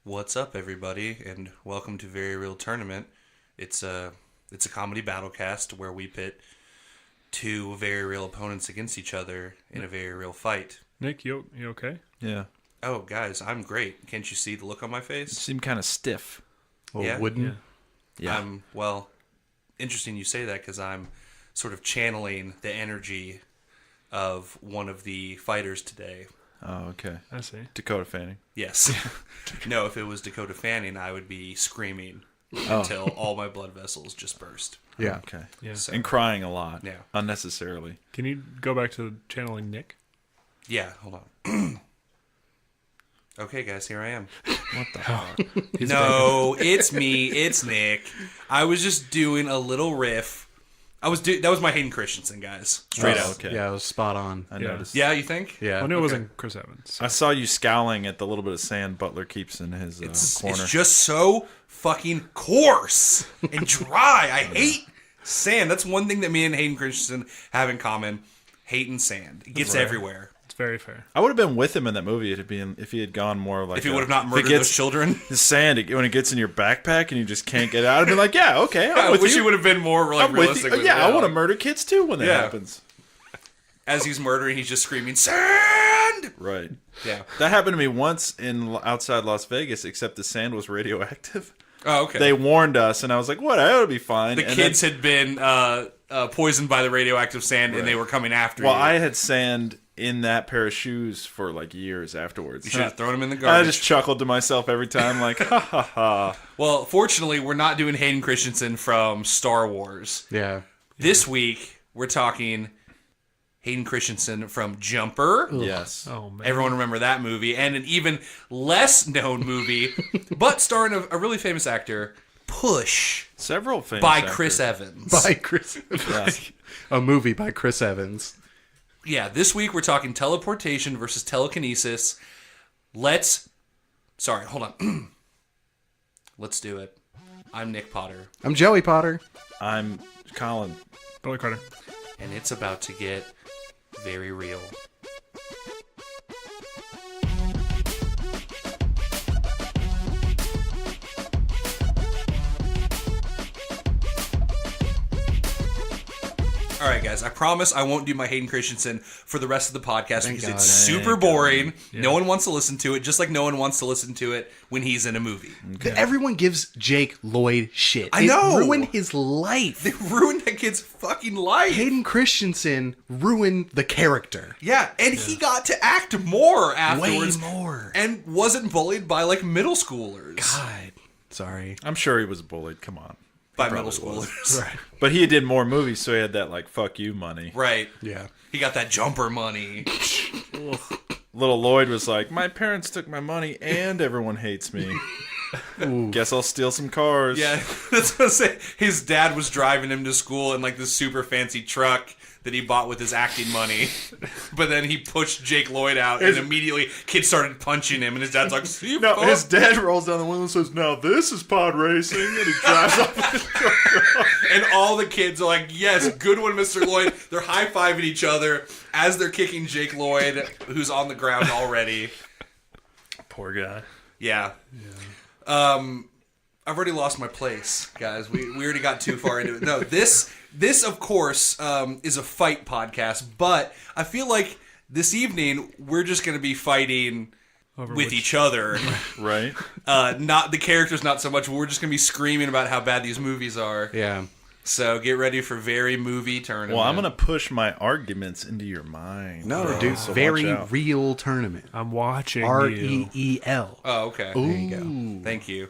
What's up, everybody, and welcome to Very Real Tournament. It's a comedy battle cast where we pit two very real opponents against each other in a very real fight. Nick, you okay? Yeah. Oh, guys, I'm great. Can't you see the look on my You face? seem kind of stiff. Yeah? Wooden. Yeah. Well, interesting you say that because I'm sort of channeling the energy of one of the fighters today. Oh, okay. I see. Dakota Fanning. Yes. No, if it was Dakota Fanning, I would be screaming until all my blood vessels just burst. Yeah. Okay. Yeah. So, And crying a lot. Yeah. Unnecessarily. Can you go back to channeling Nick? yeah, hold on. Okay, guys, here I am. What the fuck? No, it's me. It's Nick. I was just doing a little riff. That was my Hayden Christensen, guys. Straight Oh, up. okay. Yeah, it was spot on. I Yeah. noticed. Yeah, you think? Yeah. I knew it wasn't Chris Evans. I saw you scowling at the little bit of sand Butler keeps in his corner. It's just so fucking coarse and dry. I hate sand. That's one thing that me and Hayden Christensen have in common. Hating sand. It gets everywhere. It's very fair. I would have been with him in that movie if he had gone more like If he would have not if it murdered gets- those children. The sand, when it gets in your backpack and you just can't get out, I'd be like, yeah, okay, I'm I with wish you. he would have been more like I'm with realistic. you. with Yeah, it. I want to murder kids too when that Yeah. happens. As he's murdering, he's just screaming, sand! Right. Yeah. That happened to me once outside Las Vegas, except the sand was radioactive. Oh, okay. They warned us, and I was like, what? I ought to be fine. The And kids then, had been poisoned by the radioactive sand, and they were coming after well, you. I had sand in that pair of shoes for like years afterwards. You should have thrown them in the I garbage. just chuckled to myself every time, like, ha ha ha. Well, fortunately, we're not doing Hayden Christensen from Star Wars. Yeah. This week, we're talking Hayden Christensen from Jumper. Yes. Oh man. Everyone remember that movie. And an even less known movie, but starring a really famous actor, Push, Several famous by actors. Chris Evans. By Chris. A movie by Chris Evans. Yeah, this week we're talking teleportation versus telekinesis. Sorry, hold on. Let's do it. I'm Nick Potter, I'm Joey Potter. I'm Collin. Billy Carter. and it's about to get very real. All right, guys, I promise I won't do my Hayden Christensen for the rest of the podcast because God. it's super boring. No one wants to listen to it, just like no one wants to listen to it when he's in a movie. Everyone gives Jake Lloyd shit. I know. It ruined his life. They ruined that kid's fucking life. Hayden Christensen ruined the character. Yeah, and he got to act more afterwards. Way more. And wasn't bullied by, like, middle schoolers. God. Sorry. I'm sure he was bullied. Come on. By middle probably was. schoolers. Right. But he did more movies, so he had that, like, fuck you money. Right. Yeah. He got that jumper money. Little Lloyd was like, my parents took my money and everyone hates me. Guess I'll steal some cars. Yeah, that's what I say. His dad was driving him to school in, like, this super fancy truck that he bought with his acting money. But then he pushed Jake Lloyd out, and immediately kids started punching him, and his dad's like, "See, No, fuck?" his dad rolls down the window and says, now this is Podracing, and he drives off with his truck. And all the kids are like, yes, good one, Mr. Lloyd. They're high-fiving each other as they're kicking Jake Lloyd, who's on the ground already. Poor guy. Yeah. I've already lost my place, guys. We already got too far into it. No, this of course is a fight podcast, but I feel like this evening we're just going to be fighting with each other. Right? Not the characters, not so much. We're just going to be screaming about how bad these movies are. Yeah. So get ready for very movie tournament. Well, I'm going to push my arguments into your mind. No, dude. So Very watch out. real tournament. I'm watching you. REEL. Oh, okay. There you go. Thank you.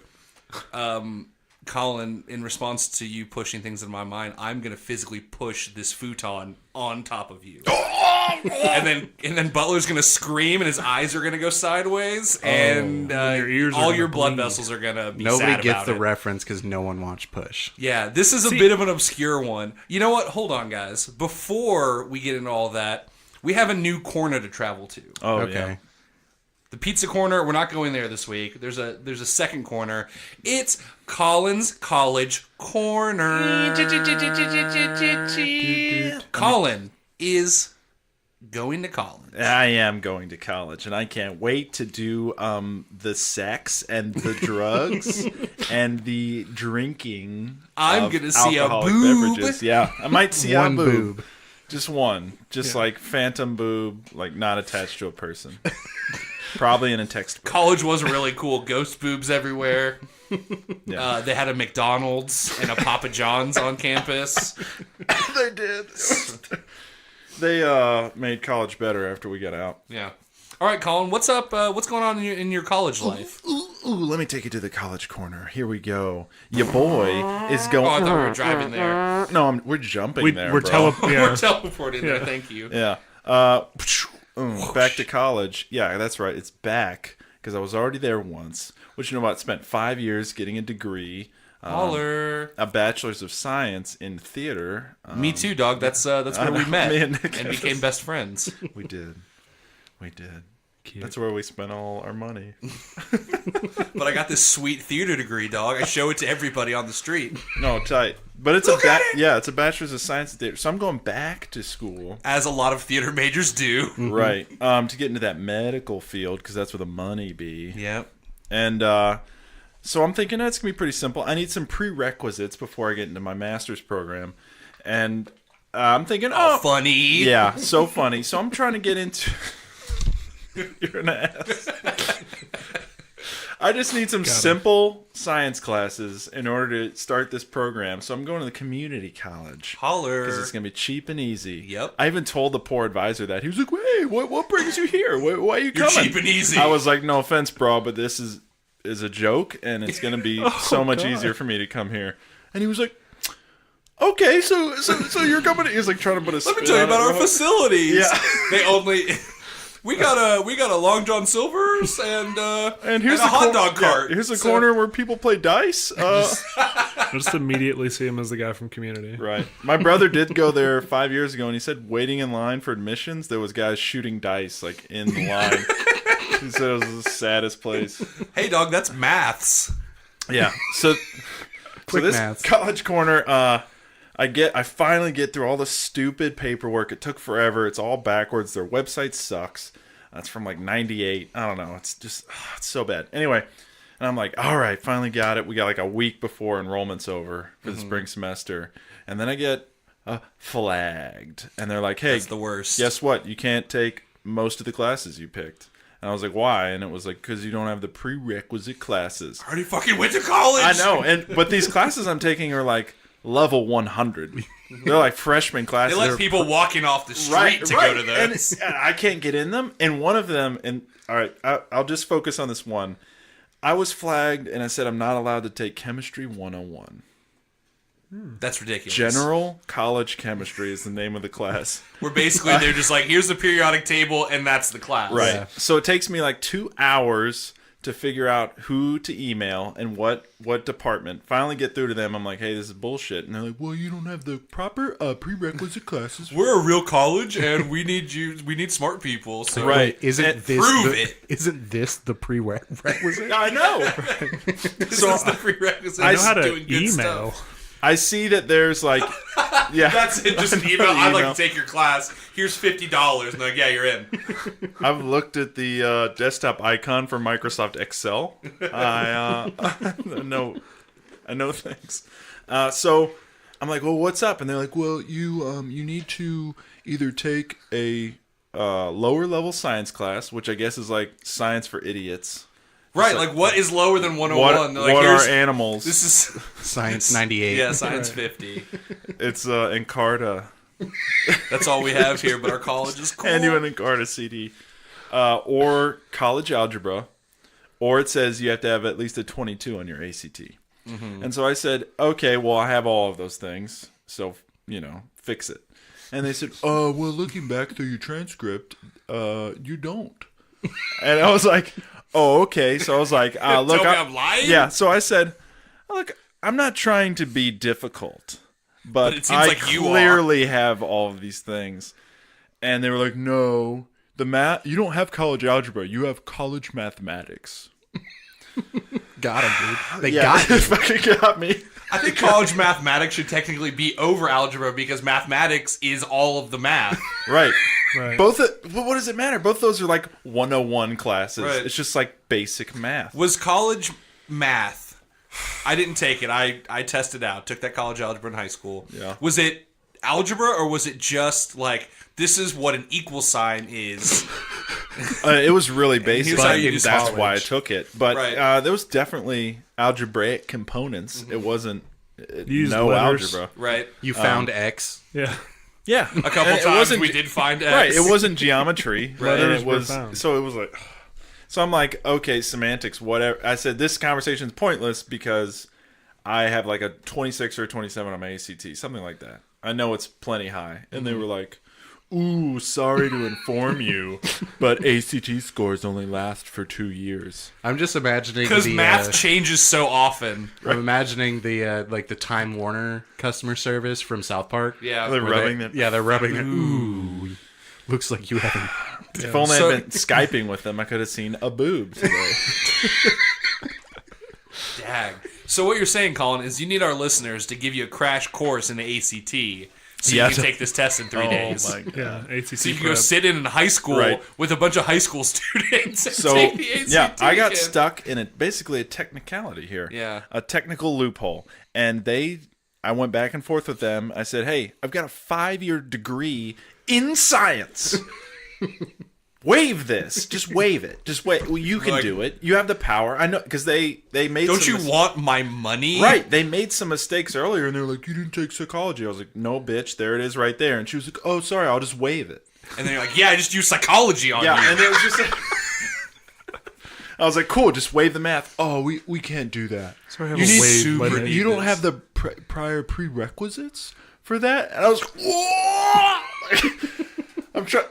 Collin, in response to you pushing things in my mind, I'm gonna physically push this futon on top of you, and then Butler's gonna scream, and his eyes are gonna go sideways, and your ears are all gonna your blood bleed. vessels are gonna be Nobody sad gets about the it. reference because no one watched Push. Yeah, this is a bit of an obscure one. You know what? Hold on, guys. Before we get into all that, we have a new corner to travel to. Oh, Okay. yeah. The pizza corner, we're not going there this week. There's a second corner. It's Collin's College Corner. Collin is going to college. I am going to college, and I can't wait to do the sex and the drugs and the drinking. I'm gonna see a alcoholic boob. beverages. Yeah, I might see One a boob. boob. Just one. Just like phantom boob, like not attached to a person. Probably in a textbook. College was really cool. Ghost boobs everywhere. Yeah. They had a McDonald's and a Papa John's on campus. They did. They made college better after we got out. Yeah. All right, Collin, what's up? What's going on in your college life? Ooh, let me take you to the college corner. Here we go. Your boy is going. Oh, I thought we were driving there. No, we're jumping there. We're bro. We're teleporting there. Thank you. Yeah. Back to college. Yeah, that's right. It's back because I was already there once. Which you know what? Spent 5 years getting a degree. Holler. A bachelor's of science in theater. Me too, dog. That's where we met Me and Nick and became best friends. We did. That's where we spent all our money. But I got this sweet theater degree, dog. I show it to everybody on the street. No, tight. But it's it's a bachelor's of science in theater. So I'm going back to school. As a lot of theater majors do. Right. To get into that medical field because that's where the money be. Yep. And so I'm thinking that's going to be pretty simple. I need some prerequisites before I get into my master's program. And I'm thinking, funny. Yeah, so funny. So I'm trying to get into... You're an ass. I just need some simple science classes in order to start this program. So I'm going to the community college. Holler. Because it's going to be cheap and easy. Yep. I even told the poor advisor that. He was like, hey, what brings you here? Why are you You're coming? cheap and easy. I was like, no offense, bro, but this is a joke, and it's going to be so much easier for me to come here. And he was like, okay, so you're coming. He was like trying to put a spin Let me tell you about our facilities. Yeah. They only... We got a Long John Silver's and here's a hot dog cart. Yeah, here's a corner where people play dice. I just immediately see him as the guy from Community. Right. My brother did go there 5 years ago, and he said waiting in line for admissions, there was guys shooting dice like in the line. He said it was the saddest place. Hey, dog, that's maths. Yeah. So this maths. college corner, I finally get through all the stupid paperwork. It took forever. It's all backwards. Their website sucks. That's from like 98. I don't know. It's just, it's so bad. Anyway, and I'm like, all right, finally got it. We got like a week before enrollment's over for the spring semester. And then I get flagged. And they're like, hey, That's the worst. guess what? You can't take most of the classes you picked. And I was like, why? And it was like, because you don't have the prerequisite classes. I already fucking went to college. I know. But these classes I'm taking are like level 100. They're like freshman classes. They let people walking off the street to go to those. And I can't get in them. And one of them, and all right, I'll just focus on this one. I was flagged, and I said I'm not allowed to take Chemistry 101. That's ridiculous. General College Chemistry is the name of the class. Where basically they're just like, here's the periodic table, and that's the class. Right. Yeah. So it takes me like 2 hours to figure out who to email and what department. Finally get through to them. I'm like, hey, this is bullshit. And they're like, well, you don't have the proper prerequisite classes. We're a real college, and we need smart people. So Right. Isn't this prove the, it. Isn't this the prerequisite? I know. This So is the prerequisite. I know how to doing good email. stuff. I see that there's like, yeah. That's it. Just an email. I'd like Email. to take your class. Here's $50. And they're like, yeah, you're in. I've looked at the desktop icon for Microsoft Excel. I know things. So I'm like, well, what's up? And they're like, well, you need to either take a lower level science class, which I guess is like science for idiots. Right. Like, what is lower than 101? Like, What are here's- animals? This is Science 98. yeah, science 50. It's Encarta. That's all we have here. But our college is cool. And you an Encarta CD. Or college algebra. Or it says you have to have at least a 22 on your ACT. Mm-hmm. And so I said, okay, well, I have all of those things. So, fix it. And they said, well, looking back through your transcript, you don't. And I was like, oh, okay. So I was like, look, Tell me I'm lying? Yeah. So I said, look, I'm not trying to be difficult, but it seems I like you clearly have all of these things. And they were like, no, you don't have college algebra. You have college mathematics. Got him, dude. They Yeah, got they you. fucking got me. I think college mathematics should technically be over algebra because mathematics is all of the math. Right. Right. Both. What does it matter? Both those are like 101 classes. Right. It's just like basic math. Was college math? I didn't take it. I tested out. Took that college algebra in high school. Yeah. Was it algebra or was it just like this is what an equal sign is? It was really basic. here's how you That's do college. why I took it. But Right. there was definitely algebraic components. It wasn't used no letters. algebra. Right. You found X. Yeah. Yeah, A couple And it times wasn't we did find X. right. It wasn't geometry. Right. And Letters it were was found. so it was like. So I'm like, okay, semantics, whatever. I said this conversation's pointless because I have like a 26 or a 27 on my ACT, something like that. I know it's plenty high, and they were like, "Ooh, sorry to inform you, but ACT scores only last for 2 years." I'm just imagining Because the math changes so often. I'm imagining the like the Time Warner customer service from South Park. Yeah. They're Where rubbing they, it. yeah, they're rubbing it. Ooh, looks like you haven't. If only So- I'd been Skyping with them, I could have seen a boob today. Dag. So what you're saying, Colin, is you need our listeners to give you a crash course in the ACT so you Yeah. can take this test in 3 days. Oh my god! Yeah. ACT So you can go prep. sit in high school Right. with a bunch of high school students and So take the ACT yeah, I got again. stuck in basically a technicality here. Yeah. A technical loophole, and I went back and forth with them. I said, "Hey, I've got a 5-year degree in science." Waive this. Just waive it. Just wait. Well, you can Like- do it. You have the power. I know because they made. Don't some you want my money? Right. They made some mistakes earlier, and they were like, "You didn't take psychology." I was like, "No, bitch. There it is, right there." And she was like, "Oh, sorry. I'll just waive it." And then you're like, yeah, I just use psychology on Yeah. you. And it was just. I was like, "Cool. Just waive the math." Oh, we can't do that. Sorry, I have You a need wave super limit. need- You don't this. have the prior prerequisites for that. And I was. Whoa!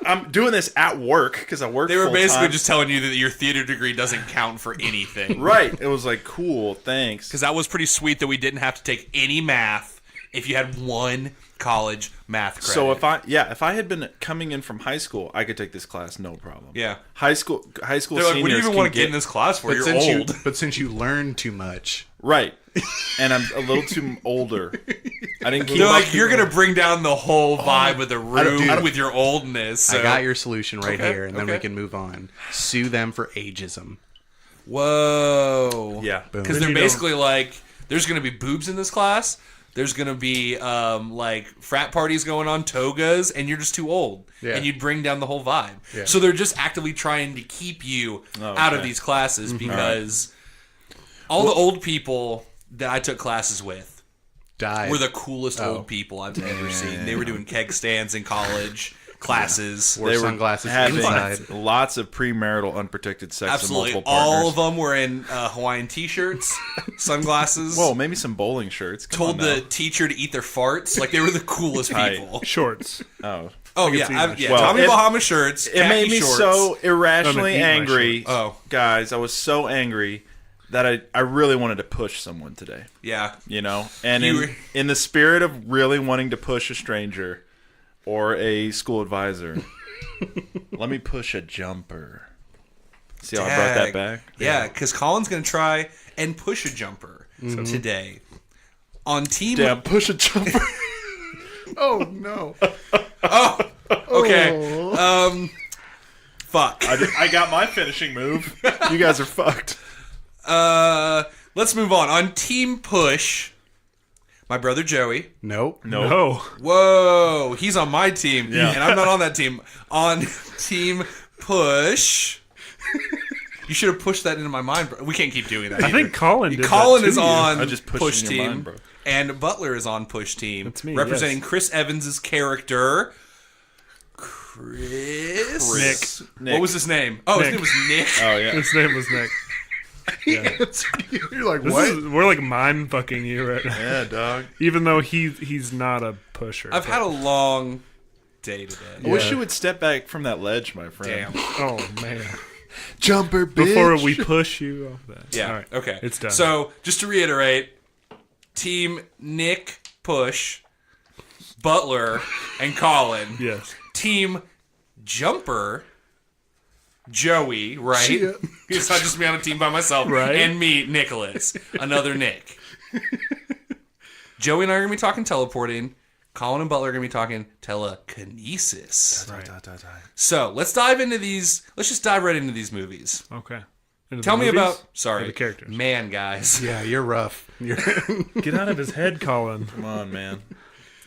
I'm doing this at work because I work. They were full-time. basically just telling you that your theater degree doesn't count for anything. right. It was like, cool, thanks. Because that was pretty sweet that we didn't have to take any math if you had one college math credit. So if I had been coming in from high school, I could take this class no problem. Yeah. High school They're like, seniors what do you even can want to get in this class for? But You're since old. but since you learn too much, right, and I'm a little too older. I didn't keep They're up like, too you're well. going to bring down the whole vibe of the room dude. with your oldness. So. I got your solution right Okay, here, and then okay. we can move on. Sue them for ageism. Whoa. Yeah. Because Then they're you basically like, there's going to be boobs in this class. There's going to be like frat parties going on, togas, and you're just too old. Yeah. And you'd bring down the whole vibe. Yeah. So they're just actively trying to keep you out of okay. these classes because all the old people that I took classes with Die. were the coolest old people I've ever seen. They were doing keg stands in college classes. Wore They were sunglasses having inside. lots of premarital unprotected sex Absolutely. with multiple partners. All of them were in Hawaiian t-shirts, sunglasses. Whoa, maybe some bowling shirts. Come Told on the now. teacher to eat their farts. Like, they were the coolest Right. people. Shorts. Oh. Oh, can yeah. see that. Yeah. Well, Tommy it- Bahama shirts. It made me shorts. so irrationally I'm gonna eat my angry. shorts. Oh. Guys, I was so angry that I really wanted to push someone today. Yeah. You know? And You in, were- in the spirit of really wanting to push a stranger or a school advisor, let me push a jumper. See how I brought that Dag. back? Yeah, because Colin's going to try and push a jumper today. On team... Damn, push a jumper. Oh no! Okay. Fuck. I got my finishing move. You guys are fucked. Let's move on. On team push, my brother Joey. Nope. No. Whoa, he's on my team, Yeah. and I'm not on that team. On team push, you should have pushed that into my mind. Bro. We can't keep doing that. I either. think Collin did Colin that is to you. on I just pushed push it in your team, mind, bro. and Butler is on push team. That's me, representing yes. Chris Evans's character. Chris. Nick. What was his name? Oh, his Nick. name was Nick. Oh, yeah. His name was Nick. You're like, We're like mind fucking you right now. Yeah, dog. Even though he's not a pusher. I've had a long day today. I wish you would step back from that ledge, my friend. Damn. Oh man. Jumper, bitch. Before we push you off that. Yeah. All right. Okay. It's done. So just to reiterate, team Nick push, Butler, and Colin. Yes. Team jumper, Joey. Right. Shit. It's not just me on a team by myself. Right. And me, Nicholas, another Nick. Joey and I are gonna be talking teleporting. Collin and Butler are going to be talking telekinesis. Right. So let's dive into these. Let's just dive right into these movies. Okay. Into the Tell me movies? about. Or Sorry, the characters. Man, guys. Yeah, you're rough. Get out of his head, Colin. Come on, man.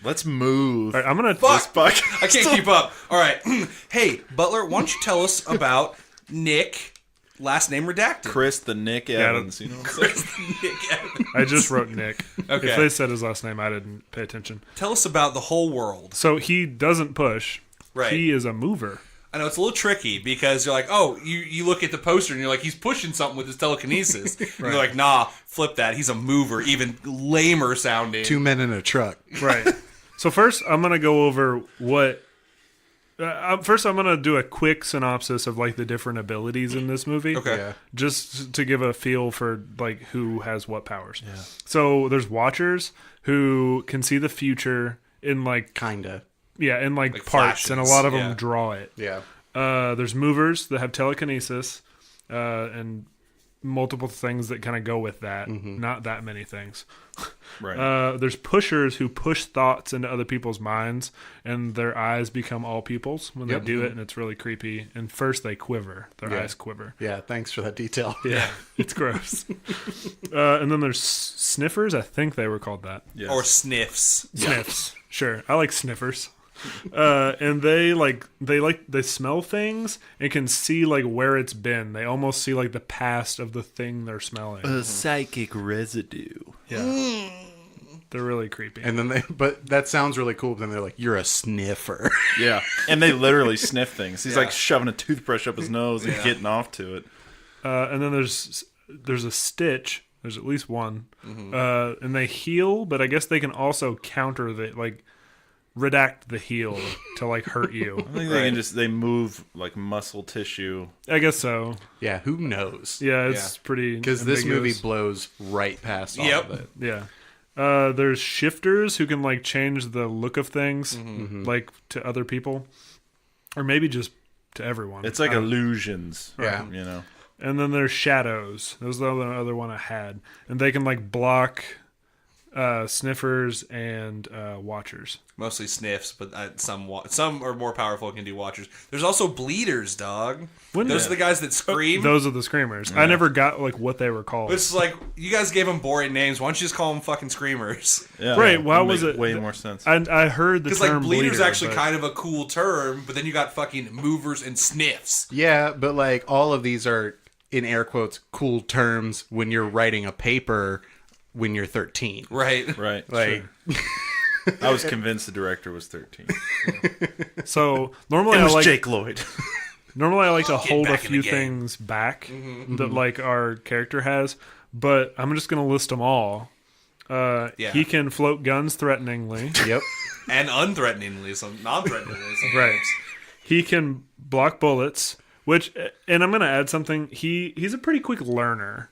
Let's move. All right, I'm gonna. Fuck. Fuck. I can't keep up. All right. Hey, Butler, why don't you tell us about Nick? Last name redacted. Chris the Nick Evans. You know what I'm saying? Nick Evans. I just wrote Nick. Okay. If they said his last name, I didn't pay attention. Tell us about the whole world. So he doesn't push. Right. He is a mover. I know it's a little tricky because you're like, oh, you look at the poster and you're like, he's pushing something with his telekinesis. And you're like, nah, flip that. He's a mover, even lamer sounding. 2 men in a truck. Right. So first, I'm gonna go over what. First, I'm gonna do a quick synopsis of like the different abilities in this movie. Okay. Yeah. Just to give a feel for like who has what powers. Yeah. So there's Watchers who can see the future in like Kinda. in like parts, flashes, and a lot of yeah. them draw it. Yeah. There's Movers that have telekinesis, and multiple things that kind of go with that. Not that many things. Right. There's Pushers who push thoughts into other people's minds, and their eyes become all people's when they do it, and it's really creepy. And first they quiver. Their eyes quiver. Yeah, thanks for that detail. Yeah, it's gross. And then there's Sniffers. I think they were called that. Yes. Or sniffs. Sniffs. Sure. I like Sniffers. And they smell things and can see like where it's been. They almost see like the past of the thing they're smelling. A psychic residue. Yeah. They're really creepy. And then but that sounds really cool, but then they're like, you're a sniffer. Yeah. And they literally sniff things. He's like shoving a toothbrush up his nose and getting off to it. And then there's a Stitch. There's at least one. And they heal, but I guess they can also counter the like redact the heal to like hurt you. I think they can they move like muscle tissue. I guess so. Yeah, who knows? Yeah, it's pretty Because this movie ambiguous. blows right past all Yep. of it. Yeah. There's Shifters who can like change the look of things like to other people, or maybe just to everyone. It's like illusions. Yeah. You know. And then there's Shadows. That was the other one I had, and they can like block Sniffers and Watchers. Mostly sniffs, but some are more powerful, can do Watchers. There's also Bleeders, dog. Those are the guys that scream. Those are the Screamers. I never got like what they were called. It's like, you guys gave them boring names. Why don't you just call them fucking Screamers? Yeah. Right, why It'd was make it- way more sense? I heard the Because like term Bleeders bleeder, actually but- kind of a cool term, but then you got fucking Movers and Sniffs. Yeah, but like all of these are, in air quotes, cool terms when you're writing a paper when you're 13. Right. Right. Like, I was convinced the director was 13. So normally It I was like Jake Lloyd. normally I like to hold a back in the few game. things back that like our character has, but I'm just gonna list them all. He can float guns threateningly. yep. And unthreateningly, some non-threateningly. Sometimes. Right. He can block bullets, which, and I'm going to add something. He's a pretty quick learner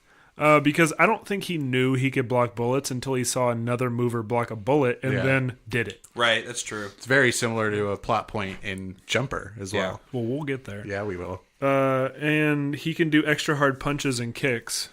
because I don't think he knew he could block bullets until he saw another mover block a bullet and then did it. Right, that's true. It's very similar to a plot point in Jumper as well. Well, we'll get there. Yeah, we will. And he can do extra hard punches and kicks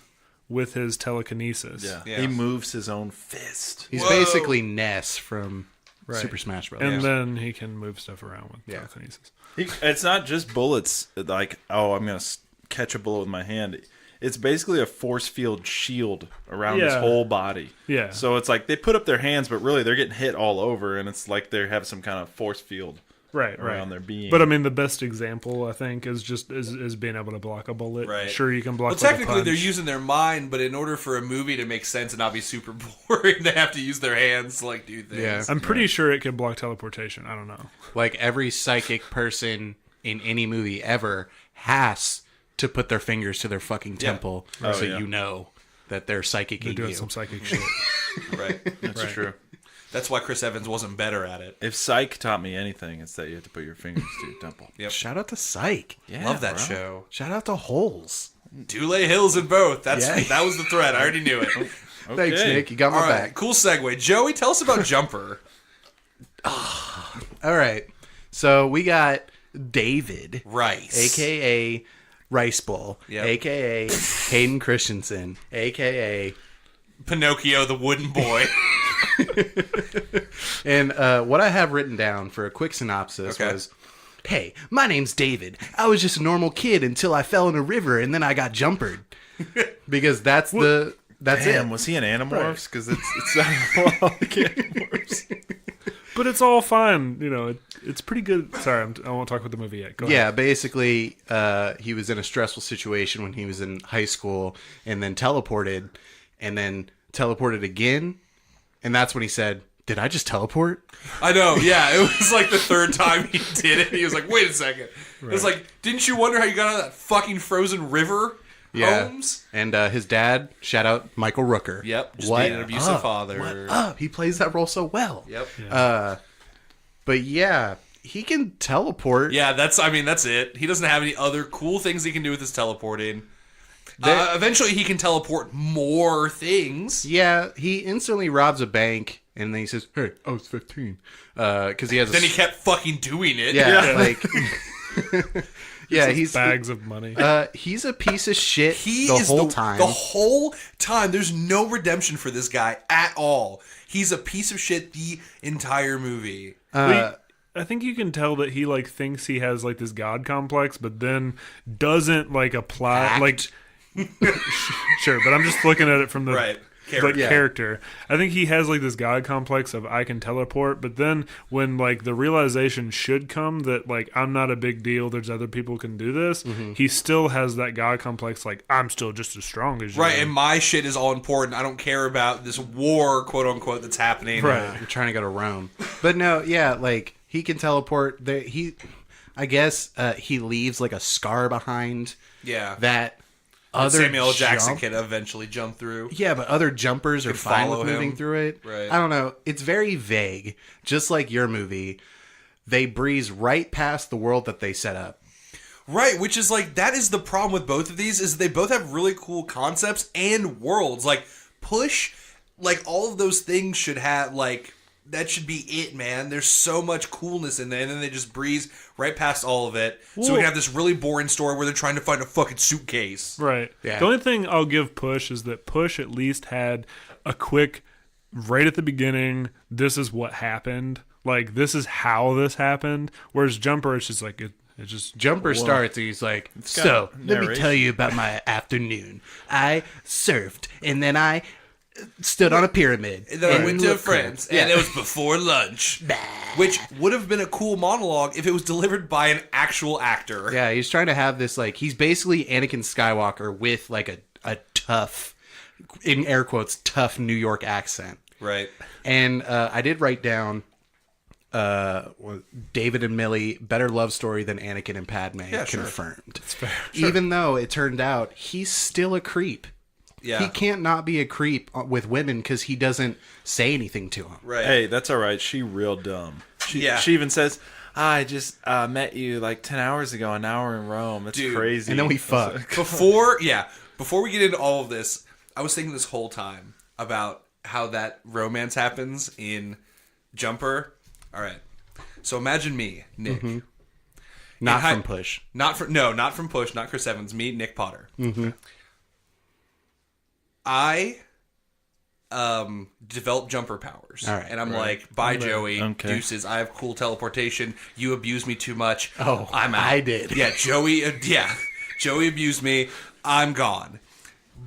with his telekinesis. Yeah. He moves his own fist. He's Whoa. basically Ness from Super Smash Bros. And then he can move stuff around with telekinesis. It's not just bullets, like, oh, I'm going to catch a bullet with my hand. It's basically a force field shield around his whole body. Yeah. So it's like they put up their hands, but really they're getting hit all over, and it's like they have some kind of force field around their being. But I mean, the best example I think is just is being able to block a bullet. Right. Sure, you can block. Well, with a technically, they're punch. using their mind, but in order for a movie to make sense and not be super boring, they have to use their hands to like do things. Yeah. I'm pretty sure it could block teleportation. I don't know. Like every psychic person in any movie ever has to put their fingers to their fucking temple so you know that they're psychic They're in doing you. some psychic shit. Right. That's true. That's why Chris Evans wasn't better at it. If Psych taught me anything, it's that you have to put your fingers to your temple. Yep. Shout out to Psych. Yeah, Love that bro. show. Shout out to Holes. Dulé Hills in both. That Yeah. was the thread. I already knew it. Okay. Thanks, Nick. You got my All right, back. cool segue. Joey, tell us about Jumper. All right. So we got David, Rice. a.k.a. Rice Bowl, Yep. a.k.a. Hayden Christensen, a.k.a. Pinocchio the wooden boy. And what I have written down for a quick synopsis was, hey, my name's David. I was just a normal kid until I fell in a river and then I got jumpered. Because that's it. Was he an Animorphs? Because it's not like Animorphs. But it's all fine. You know, it's pretty good. Sorry, I won't talk about the movie yet. Go ahead. Yeah, basically, he was in a stressful situation when he was in high school and then teleported again. And that's when he said, did I just teleport? I know, yeah. It was like the third time he did it. He was like, wait a second. Right. It was like, didn't you wonder how you got out of that fucking frozen river? Yeah. Holmes? And his dad, shout out Michael Rooker. Yep, just being an abusive father. What up? He plays that role so well. Yep. Yeah. But yeah, he can teleport. Yeah, that's it. He doesn't have any other cool things he can do with his teleporting. Eventually, he can teleport more things. Yeah, he instantly robs a bank, and then he says, hey, I was 15. Because he has Then he kept fucking doing it. Yeah, like... Yeah, he's bags of money. He's a piece of shit The time. The whole time. There's no redemption for this guy at all. He's a piece of shit the entire movie. I think you can tell that he like thinks he has like this god complex, but then doesn't like apply like. Sure, but I'm just looking at it from the right. Character. I think he has like this god complex of I can teleport, but then when like the realization should come that like I'm not a big deal, there's other people who can do this, he still has that god complex like I'm still just as strong as you. Right, and my shit is all important. I don't care about this war, quote unquote, that's happening. Right. I'm trying to go to Rome. But no, yeah, like he can teleport. I guess he leaves like a scar behind. Yeah. That other Samuel L. Jackson can eventually jump through. Yeah, but other jumpers are fine with moving through it. Right. I don't know. It's very vague. Just like your movie, they breeze right past the world that they set up. Right, which is like, that is the problem with both of these, is they both have really cool concepts and worlds. Like, Push, like, all of those things should have, like, that should be it, man. There's so much coolness in there, and then they just breeze right past all of it. So we can have this really boring story where they're trying to find a fucking suitcase. Right. Yeah. The only thing I'll give Push is that Push at least had a quick, right at the beginning, this is what happened. Like, this is how this happened. Whereas Jumper, it's just like, it just... Jumper starts, and he's like, so, let me tell you about my afternoon. I surfed, and then I... stood on a pyramid. And then I went to France, and it was before lunch. Which would have been a cool monologue if it was delivered by an actual actor. Yeah, he's trying to have this, like, he's basically Anakin Skywalker with, like, a tough, in air quotes, tough New York accent. Right. And I did write down David and Millie, better love story than Anakin and Padme, confirmed. That's fair. Sure. Even though it turned out he's still a creep. Yeah. He can't not be a creep with women because he doesn't say anything to them. Right. Hey, that's all right. She real dumb. She even says, I just met you like 10 hours ago, and now we're in Rome. That's crazy. And then we fuck. Before we get into all of this, I was thinking this whole time about how that romance happens in Jumper. All right. So imagine me, Nick. Mm-hmm. Not from Push. Not from Push, not Chris Evans. Me, Nick Potter. Mm-hmm. I develop jumper powers. All right, and I'm like, bye, Joey. Okay. Deuces. I have cool teleportation. You abuse me too much. Oh, I'm out. I did. Yeah, Joey abused me. I'm gone.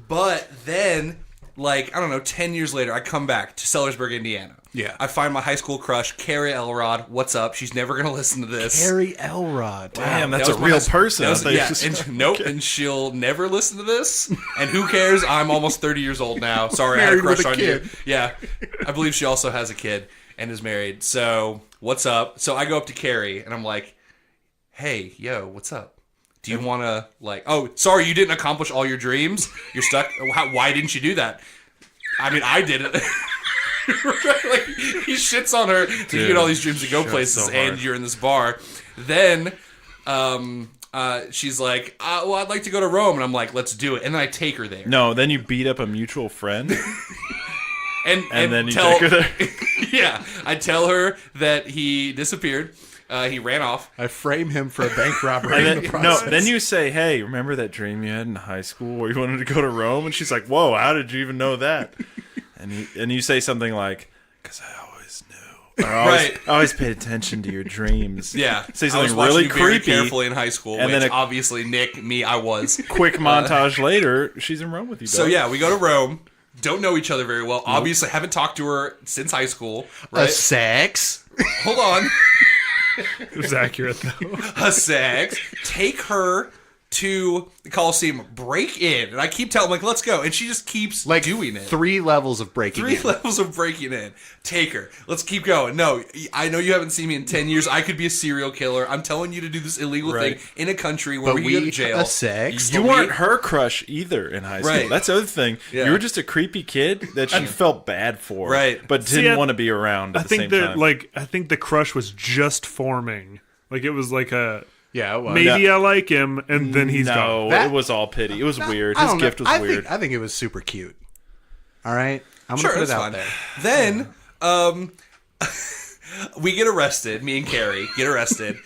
But then, like, I don't know, 10 years later, I come back to Sellersburg, Indiana. Yeah. I find my high school crush, Carrie Elrod. What's up? She's never going to listen to this. Carrie Elrod. Damn, that's a real person. And she'll never listen to this. And who cares? I'm almost 30 years old now. Sorry, I had a crush on you. Yeah. I believe she also has a kid and is married. So, what's up? So, I go up to Carrie, and I'm like, hey, yo, what's up? Do you want to, like, oh, sorry, you didn't accomplish all your dreams? You're stuck? Why didn't you do that? I mean, I did it. Like, he shits on her to get all these dreams to go places, so and you're in this bar. Then she's like, well, I'd like to go to Rome. And I'm like, let's do it. And then I take her there. No, then you beat up a mutual friend. and then you take her there. Yeah, I tell her that he disappeared. He ran off. I frame him for a bank robbery. Then you say, hey, remember that dream you had in high school where you wanted to go to Rome? And she's like, whoa, how did you even know that? And you say something like, because I always knew. I always paid attention to your dreams. Yeah. Say I was something watching really you very creepy. carefully in high school, and which then obviously Nick, me, I was. Quick montage later, she's in Rome with you, dog. So yeah, we go to Rome. Don't know each other very well. Nope. Obviously, haven't talked to her since high school. Right? A sex. Hold on. It was accurate though. A sex. Take her to the Coliseum, break in, and I keep telling, like, let's go, and she just keeps doing it. 3 levels of breaking in. 3 levels of breaking in. Take her. Let's keep going. No, I know you haven't seen me in 10 years. I could be a serial killer. I'm telling you to do this illegal thing in a country where we can go to jail. A sex. You weren't her crush either in high school. Right. That's the other thing. Yeah. You were just a creepy kid that she felt bad for, Right. but didn't want to be around at the same time. I think the crush was just forming. Like it was like a Yeah, well, maybe I like him, and then he's gone. No, it was all pity. It was weird. His gift was weird. I think it was super cute. All right, I'm Sure, gonna put it that's out fine. there. Then, we get arrested. Me and Carrie get arrested.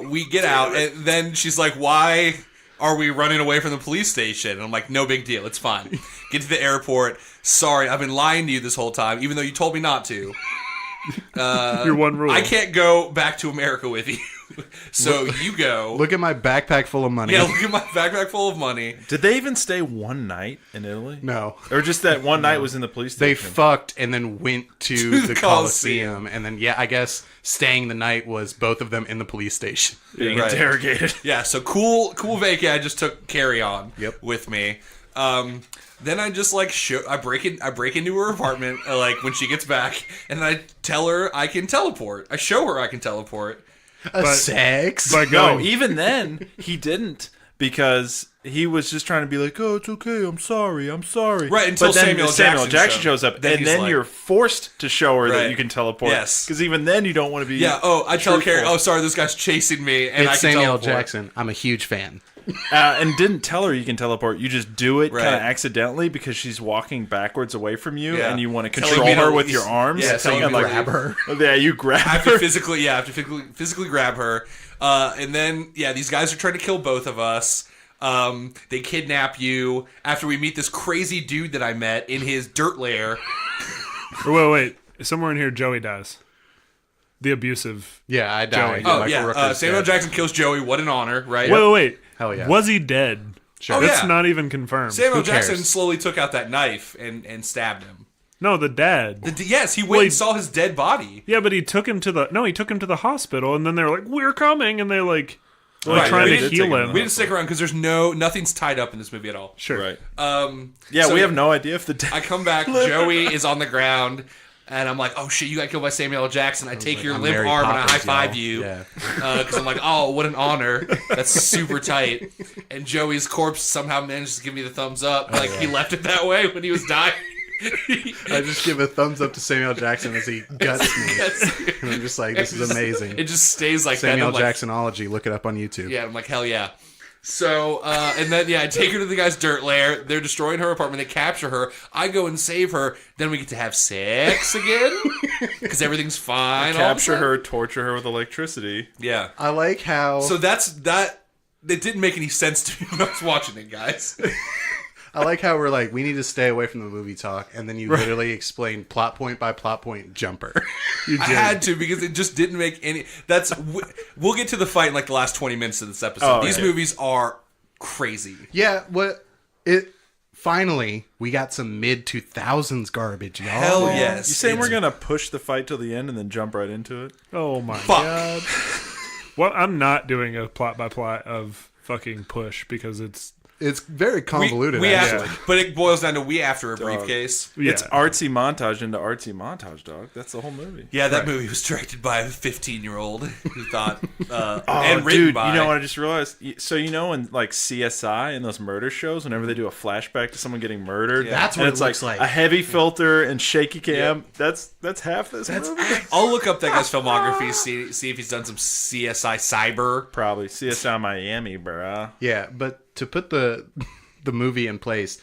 We get out, and then she's like, "Why are we running away from the police station?" And I'm like, "No big deal. It's fine." Get to the airport. Sorry, I've been lying to you this whole time, even though you told me not to. Your one rule. I can't go back to America with you. So you go. Look at my backpack full of money. Yeah, look at my backpack full of money. Did they even stay one night in Italy? No. Or just that one night was in the police They station? fucked and then went to the Coliseum. Coliseum. And then, I guess staying the night was both of them in the police station. Being Right. interrogated. Yeah, so cool vacay. I just took Carrie on with me. Then I just I break into her apartment when she gets back, and I tell her I can teleport. I show her I can teleport. Sex? But No, even then, he didn't, because he was just trying to be like, oh, it's okay, I'm sorry. Right, until but then Samuel Jackson shows up, then and he's then like- you're forced to show her Right. that you can teleport. Yes. Because even then, you don't want to be Yeah, I tell truthful. Carrie, sorry, this guy's chasing me, and I It's can Samuel teleport. Jackson. I'm a huge fan. And didn't tell her you can teleport. You just do it Right. kind of accidentally because she's walking backwards away from you, Yeah. and you want to Telling control me to her with leave. your arms. Yeah, So you telling me to grab her. Yeah, you grab I have to her. physically grab her. And then, these guys are trying to kill both of us. They kidnap you after we meet this crazy dude that I met in his dirt lair. Wait. Somewhere in here, Joey dies. The abusive. Yeah, I died. Joey. Michael Rooker's Samuel dead. Jackson kills Joey. What an honor, right? Wait. Hell yeah. Was he dead? Sure. That's yeah. not even confirmed. Samuel Who cares? Jackson slowly took out that knife and stabbed him. No, the dad. Yes, he went and saw his dead body. Yeah, but he took him to the hospital, and then they were like, "We're coming," and they were Right, trying we to did heal take him him. We didn't stick around because nothing's tied up in this movie at all. Sure. Right. Yeah, we have no idea if the I come back, Joey is on the ground, and I'm like, "Oh shit, you got killed by Samuel L. Jackson." I take your I'm limp Mary arm and I high Poppins, five y'all. you Yeah. because I'm like, "Oh, what an honor." That's super tight. And Joey's corpse somehow managed to give me the thumbs up. He left it that way when he was dying. I just give a thumbs up to Samuel Jackson as he guts me. And I'm just like, this is amazing. It just stays like Samuel that. I'm like, Jacksonology. Look it up on YouTube. yeah, I'm like, hell yeah. So, and then, I take her to the guy's dirt lair. They're destroying her apartment. They capture her. I go and save her. Then we get to have sex again because everything's fine. all of a capture sudden. her, torture her with electricity. Yeah. I like how So that. It didn't make any sense to me when I was watching it, guys. we're like, we need to stay away from the movie talk, and then you literally explain plot point by plot point Jumper. I had to because it just didn't make any. We'll get to the fight in the last 20 minutes of this episode. Oh, These yeah. movies are crazy. Yeah, finally we got some mid 2000s garbage, y'all. Hell yes. You saying It's- we're gonna push the fight till the end and then jump right into it? Oh my Fuck. god. Well, I'm not doing a plot by plot of fucking Push because it's It's very convoluted. We actually. have, but it boils down to we after a briefcase. It's artsy montage into artsy montage, dog. That's the whole movie. Yeah, that movie was directed by a 15-year-old who thought, Oh, and written dude, by. you know what I just realized? So in CSI and those murder shows, whenever they do a flashback to someone getting murdered, That's and what it it's looks like. a heavy filter and shaky cam. That's half this movie. I'll look up that guy's filmography, see if he's done some CSI Cyber. Probably CSI Miami, bruh. Yeah, but to put the movie in place,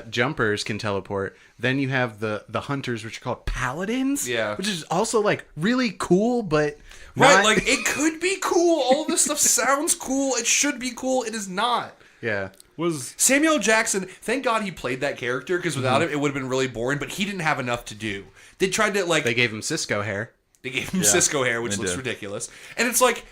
jumpers can teleport. Then you have the hunters, which are called paladins. Yeah. which is also really cool, but Right, not- it could be cool. All this stuff sounds cool. It should be cool. It is not. yeah. Was Samuel Jackson, thank God he played that character, because without him, it would have been really boring, but he didn't have enough to do. They tried to, like... They gave him Cisco hair. They gave him Cisco hair, which looks ridiculous. And it's like,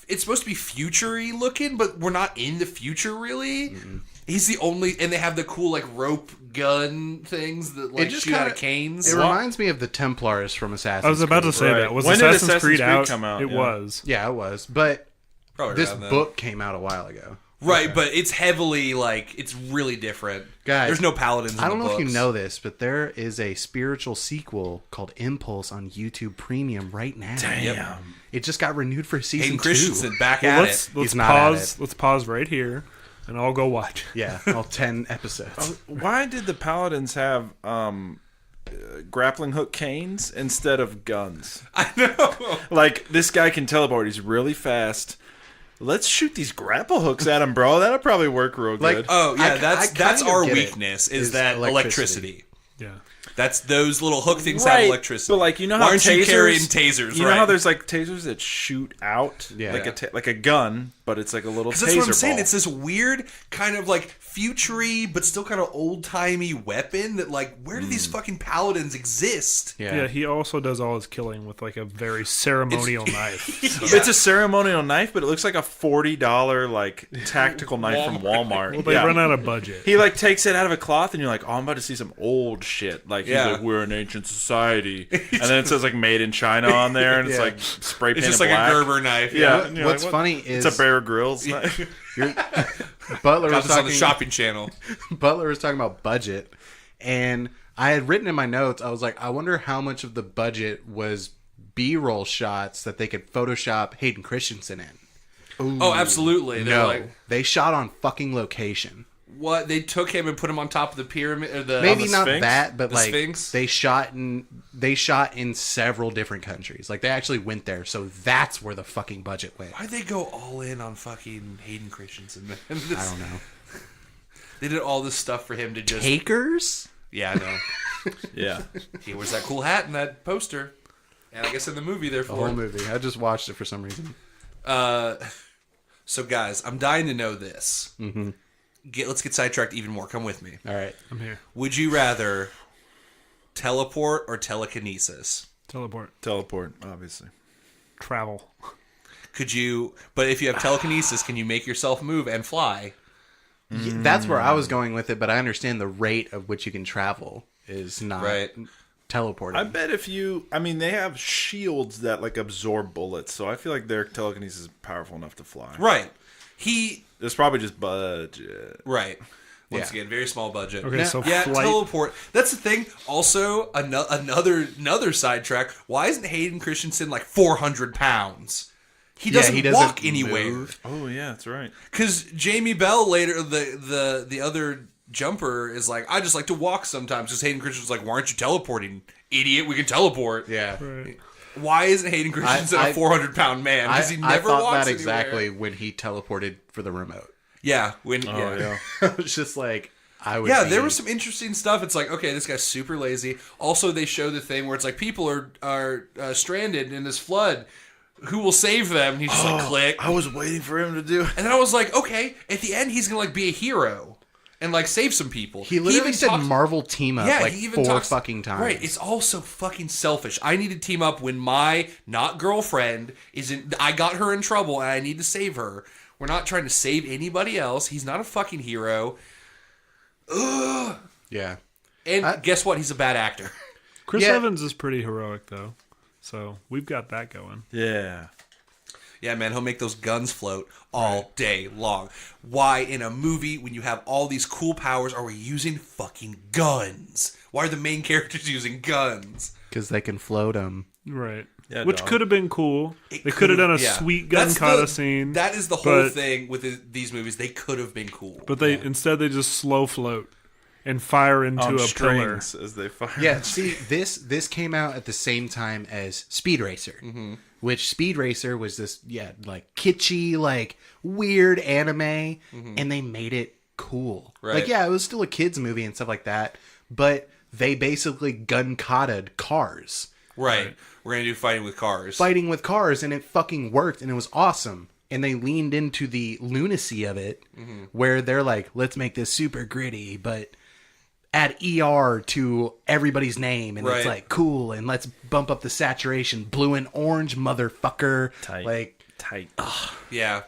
it's supposed to be future-y looking, but we're not in the future, really. Mm-hmm. He's the only... And they have the cool, like, rope gun things that, like, shoot out of canes. It reminds me of the Templars from Assassin's Creed. I was about to say that. Was Assassin's Creed out? Come out? It was. Yeah, it was. But Probably this book came out a while ago. Right, but it's heavily, like, it's really different. Guys, there's no paladins in the I don't know books. if you know this, but there is a spiritual sequel called Impulse on YouTube Premium right now. Damn. Yep. It just got renewed for season Hayden 2. Christensen back Well, at it. Let's pause. Let's pause right here, and I'll go watch. Yeah, all 10 episodes. Why did the paladins have grappling hook canes instead of guns? I know. Like, this guy can teleport. He's really fast. Let's shoot these grapple hooks at him, bro. That'll probably work real good. Oh, yeah, I that's our get it. weakness, is that electricity. Yeah. That's those little hook things have electricity. But like, you know how Why aren't you tasers, carrying tasers? You know how there's like tasers that shoot out, like a gun, but it's like a little taser that's what I'm saying. ball. It's this weird kind of like future-y, but still kind of old-timey weapon that, like, where do these fucking paladins exist? Yeah, he also does all his killing with like a very ceremonial knife. So. It's a ceremonial knife, but it looks like a $40 like tactical knife from Walmart. Well, they run out of budget. He like takes it out of a cloth, and you're like, "Oh, I'm about to see some old shit." Like, he's like, "We're an ancient society," and then it says like "Made in China" on there, and it's like spray painted. It's just like black. a Gerber knife. Yeah. What's funny is it's a Bear Grylls knife. Butler Got was this on talking the shopping channel. Butler was talking about budget, and I had written in my notes, I was like, I wonder how much of the budget was B-roll shots that they could Photoshop Hayden Christensen in. Ooh. Oh, absolutely. They shot on fucking location. What? They took him and put him on top of the pyramid, or the maybe the not Sphinx? that, but the like Sphinx? they shot in several different countries. Like they actually went there, so that's where the fucking budget went. Why'd they go all in on fucking Hayden Christensen? Man? I don't know. They did all this stuff for him to just Takers? Yeah, I know. Yeah, he wears that cool hat in that poster, and I guess in the movie, therefore, the whole movie. I just watched it for some reason. So guys, I'm dying to know this. Mm-hmm. Let's get sidetracked even more. Come with me. All right, I'm here. Would you rather teleport or telekinesis? Teleport. Teleport, obviously. Travel. Could you? But if you have telekinesis, can you make yourself move and fly? Yeah, that's where I was going with it, but I understand the rate of which you can travel is not teleporting. I bet they have shields that like absorb bullets, so I feel like their telekinesis is powerful enough to fly. Right. There's probably just budget. Right. Once again, very small budget. Okay, so yeah, flight. teleport. That's the thing. Also, another sidetrack. Why isn't Hayden Christensen like 400 pounds? He doesn't walk anywhere. Move. Oh yeah, that's right. Because Jamie Bell later, the other jumper is like, I just like to walk sometimes. Because Hayden Christensen's like, why aren't you teleporting, idiot? We can teleport. Yeah. Right. Why isn't Hayden Christensen a 400-pound man? Because he never I thought walks that anywhere. exactly when he teleported for the remote. Yeah. I was just like, there was some interesting stuff. It's like, okay, this guy's super lazy. Also, they show the thing where it's like people are stranded in this flood. Who will save them? And he's just like, click. I was waiting for him to do it. And then I was like, okay, at the end, he's going to like be a hero and like save some people. He literally said Marvel team up like he even 4 talks, fucking times. Right. It's all so fucking selfish. I need to team up when my not girlfriend I got her in trouble and I need to save her. We're not trying to save anybody else. He's not a fucking hero. Ugh. Yeah. And guess what? He's a bad actor. Chris Evans is pretty heroic though. So we've got that going. Yeah. Yeah, man, he'll make those guns float all day long. Why, in a movie, when you have all these cool powers, are we using fucking guns? Why are the main characters using guns? Because they can float them. Right. Yeah, which could have been cool. They could have done a sweet gun kata scene. That is the whole thing with these movies. They could have been cool. But instead they just slow float and fire into a pillar as they fire. Yeah, see, this came out at the same time as Speed Racer, which Speed Racer was this like kitschy, like weird anime, and they made it cool. Right. Like, yeah, it was still a kids movie and stuff like that, but they basically gun kata'd cars. Right. We're gonna do fighting with cars. Fighting with cars, and it fucking worked, and it was awesome. and they leaned into the lunacy of it, where they're like, let's make this super gritty, but add ER to everybody's name, and it's like cool, and let's bump up the saturation, blue and orange, motherfucker. Tight. Yeah,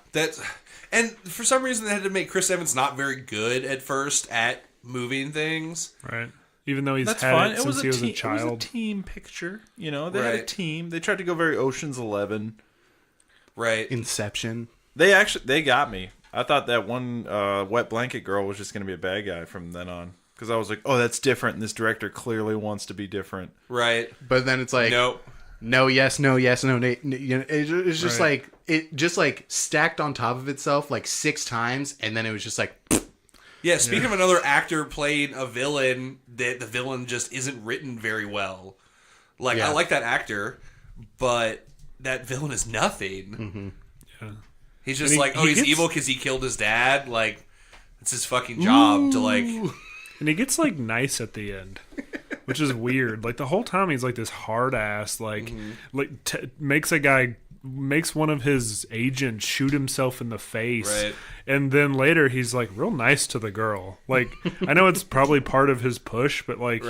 and for some reason they had to make Chris Evans not very good at first at moving things. Right. Even though he's That's had fine. it since he was a child. It was a team picture. You know, they had a team. They tried to go very Ocean's 11. Right. Inception. They got me. I thought that one wet blanket girl was just going to be a bad guy from then on. Because I was like, oh, that's different. And this director clearly wants to be different. Right. But then it's like, nope. No, yes, no, yes, no. It's just like, it just like stacked on top of itself like 6 times. And then it was just like, yeah, speaking of another actor playing a villain, that the villain just isn't written very well. Like, I like that actor, but that villain is nothing. Mm-hmm. Yeah. He's just he's evil because he killed his dad. Like, it's his fucking job to, like... And he gets, like, nice at the end, which is weird. Like, the whole time he's, like, this hard-ass, like, makes one of his agents shoot himself in the face. Right. And then later he's, like, real nice to the girl. Like, I know it's probably part of his push, but, like,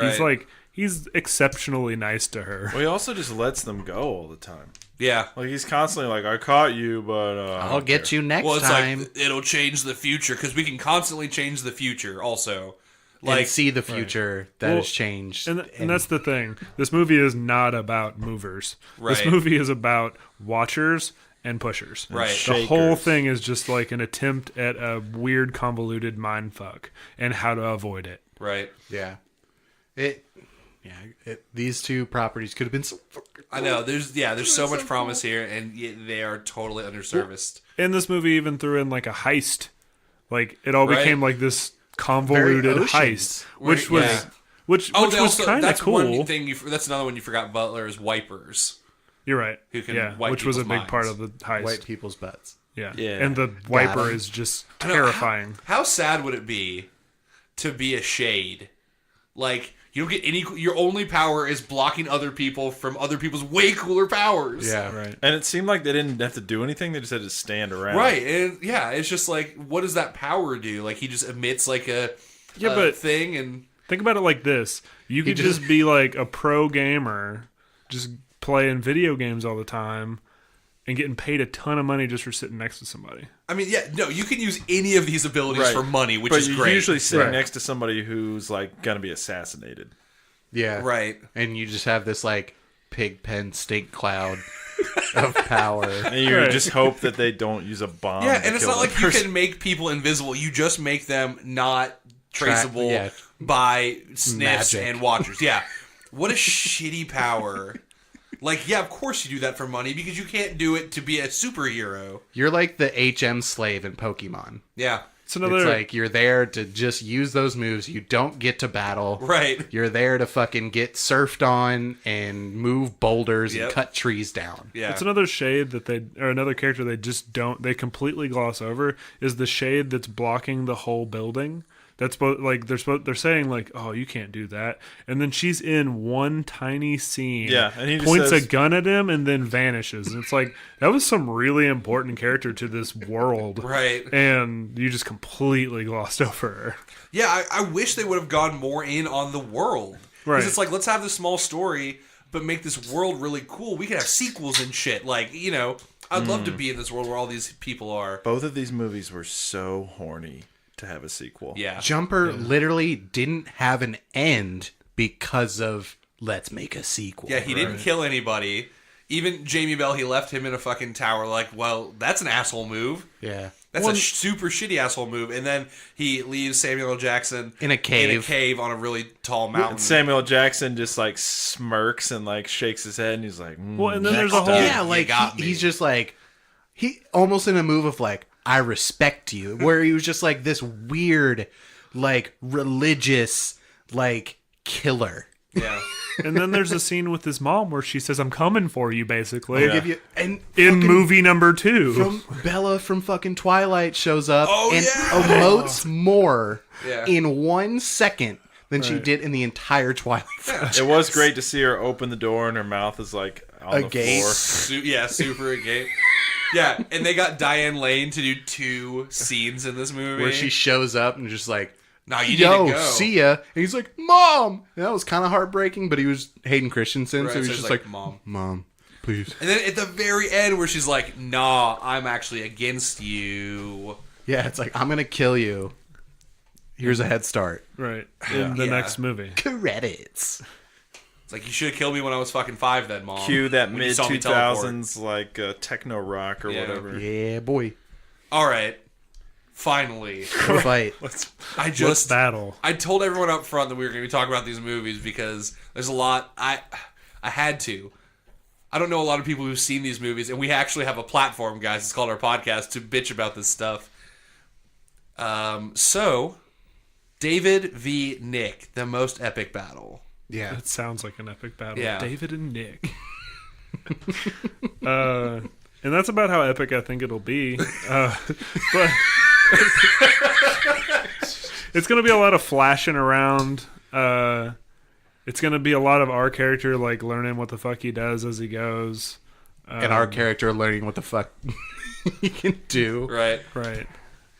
he's exceptionally nice to her. Well, he also just lets them go all the time. Yeah. Like, he's constantly like, I caught you, but... I'll get you next well, it's time. like, it'll change the future, because we can constantly change the future, also. Like, and see the future that has changed. And that's the thing. This movie is not about movers. Right. This movie is about watchers and pushers. Right. The Shakers. whole thing is just like an attempt at a weird, convoluted mindfuck and how to avoid it. Right. Yeah. These two properties could have been so fucking I know. There's so much promise here, and they are totally underserviced. And this movie even threw in like a heist. Like, it all became like this convoluted heist, which was kind of cool. One thing that's another one you forgot. Butler is wipers. You're right. Who can wipe which was a big people's part minds. of the heist. white people's butts. Yeah. Yeah. And the wiper is just terrifying. How sad would it be to be a shade? Like, you don't get any. Your only power is blocking other people from other people's way cooler powers. Yeah. Right. And it seemed like they didn't have to do anything. They just had to stand around. Right. And yeah, it's just like, what does that power do? Like, he just emits like a thing and. Think about it like this. You could just be like a pro gamer, just playing video games all the time and getting paid a ton of money just for sitting next to somebody. I mean, yeah, no, you can use any of these abilities for money, which is great. But you're usually sitting next to somebody who's like going to be assassinated. Yeah. Right. And you just have this like pig pen stink cloud of power. And you just hope that they don't use a bomb. Yeah, and it's not like you can make people invisible. You just make them not traceable by sniffs and watchers. Yeah. What a shitty power. Like, yeah, of course you do that for money because you can't do it to be a superhero. You're like the HM slave in Pokemon. Yeah. It's like you're there to just use those moves. You don't get to battle. Right. You're there to fucking get surfed on and move boulders and cut trees down. Yeah. It's another shade that another character they completely gloss over is the shade that's blocking the whole building. That's like they're saying like, oh, you can't do that, and then she's in one tiny scene. Yeah, and he just points says, a gun at him and then vanishes. And it's like that was some really important character to this world, right? And you just completely glossed over her. Yeah, I wish they would have gone more in on the world, right? Because it's like, let's have this small story, but make this world really cool. We could have sequels and shit. Like, you know, I'd love to be in this world where all these people are. Both of these movies were so horny to have a sequel. Yeah. Jumper literally didn't have an end because of let's make a sequel. Yeah, he didn't kill anybody. Even Jamie Bell, he left him in a fucking tower. Like, well, that's an asshole move. Yeah. That's a super shitty asshole move. And then he leaves Samuel L. Jackson in a cave on a really tall mountain. And Samuel L. Jackson just like smirks and like shakes his head and he's like, well, and then there's a whole he's just like he almost in a move of like, I respect you, where he was just like this weird, like religious, like killer. Yeah. And then there's a scene with his mom where she says, I'm coming for you, basically. Give you, and in movie number 2. From Bella from fucking Twilight shows up and emotes more in 1 second than she did in the entire Twilight franchise. It was great to see her open the door and her mouth is like on the gate. floor. Super agape. Yeah, and they got Diane Lane to do 2 scenes in this movie where she shows up and just like, "No, you yo, need to go." see ya. And he's like, Mom! And that was kind of heartbreaking, but he was Hayden Christensen, Right, so he was so just he's like, Mom. Mom, please. And then at the very end where she's like, "Nah, I'm actually against you." Yeah, it's like, I'm going to kill you. Here's a head start. Right. In the Yeah. next movie. Credits. It's like, you should have killed me when I was fucking 5 then, Mom. Cue that When you mid saw me teleport. 2000s like techno rock or Yeah. whatever. Yeah, boy. All right. Finally. Go fight. Let's battle. I told everyone up front that we were going to be talking about these movies because there's a lot. I had to. I don't know a lot of people who've seen these movies, and we actually have a platform, guys. It's called our podcast to bitch about this stuff. So, David v. Nick, the most epic battle. Yeah. It sounds like an epic battle. Yeah. David and Nick. And that's about how epic I think it'll be. But it's going to be a lot of flashing around. It's going to be a lot of our character like learning what the fuck he does as he goes. And our character learning what the fuck he can do. Right. Right.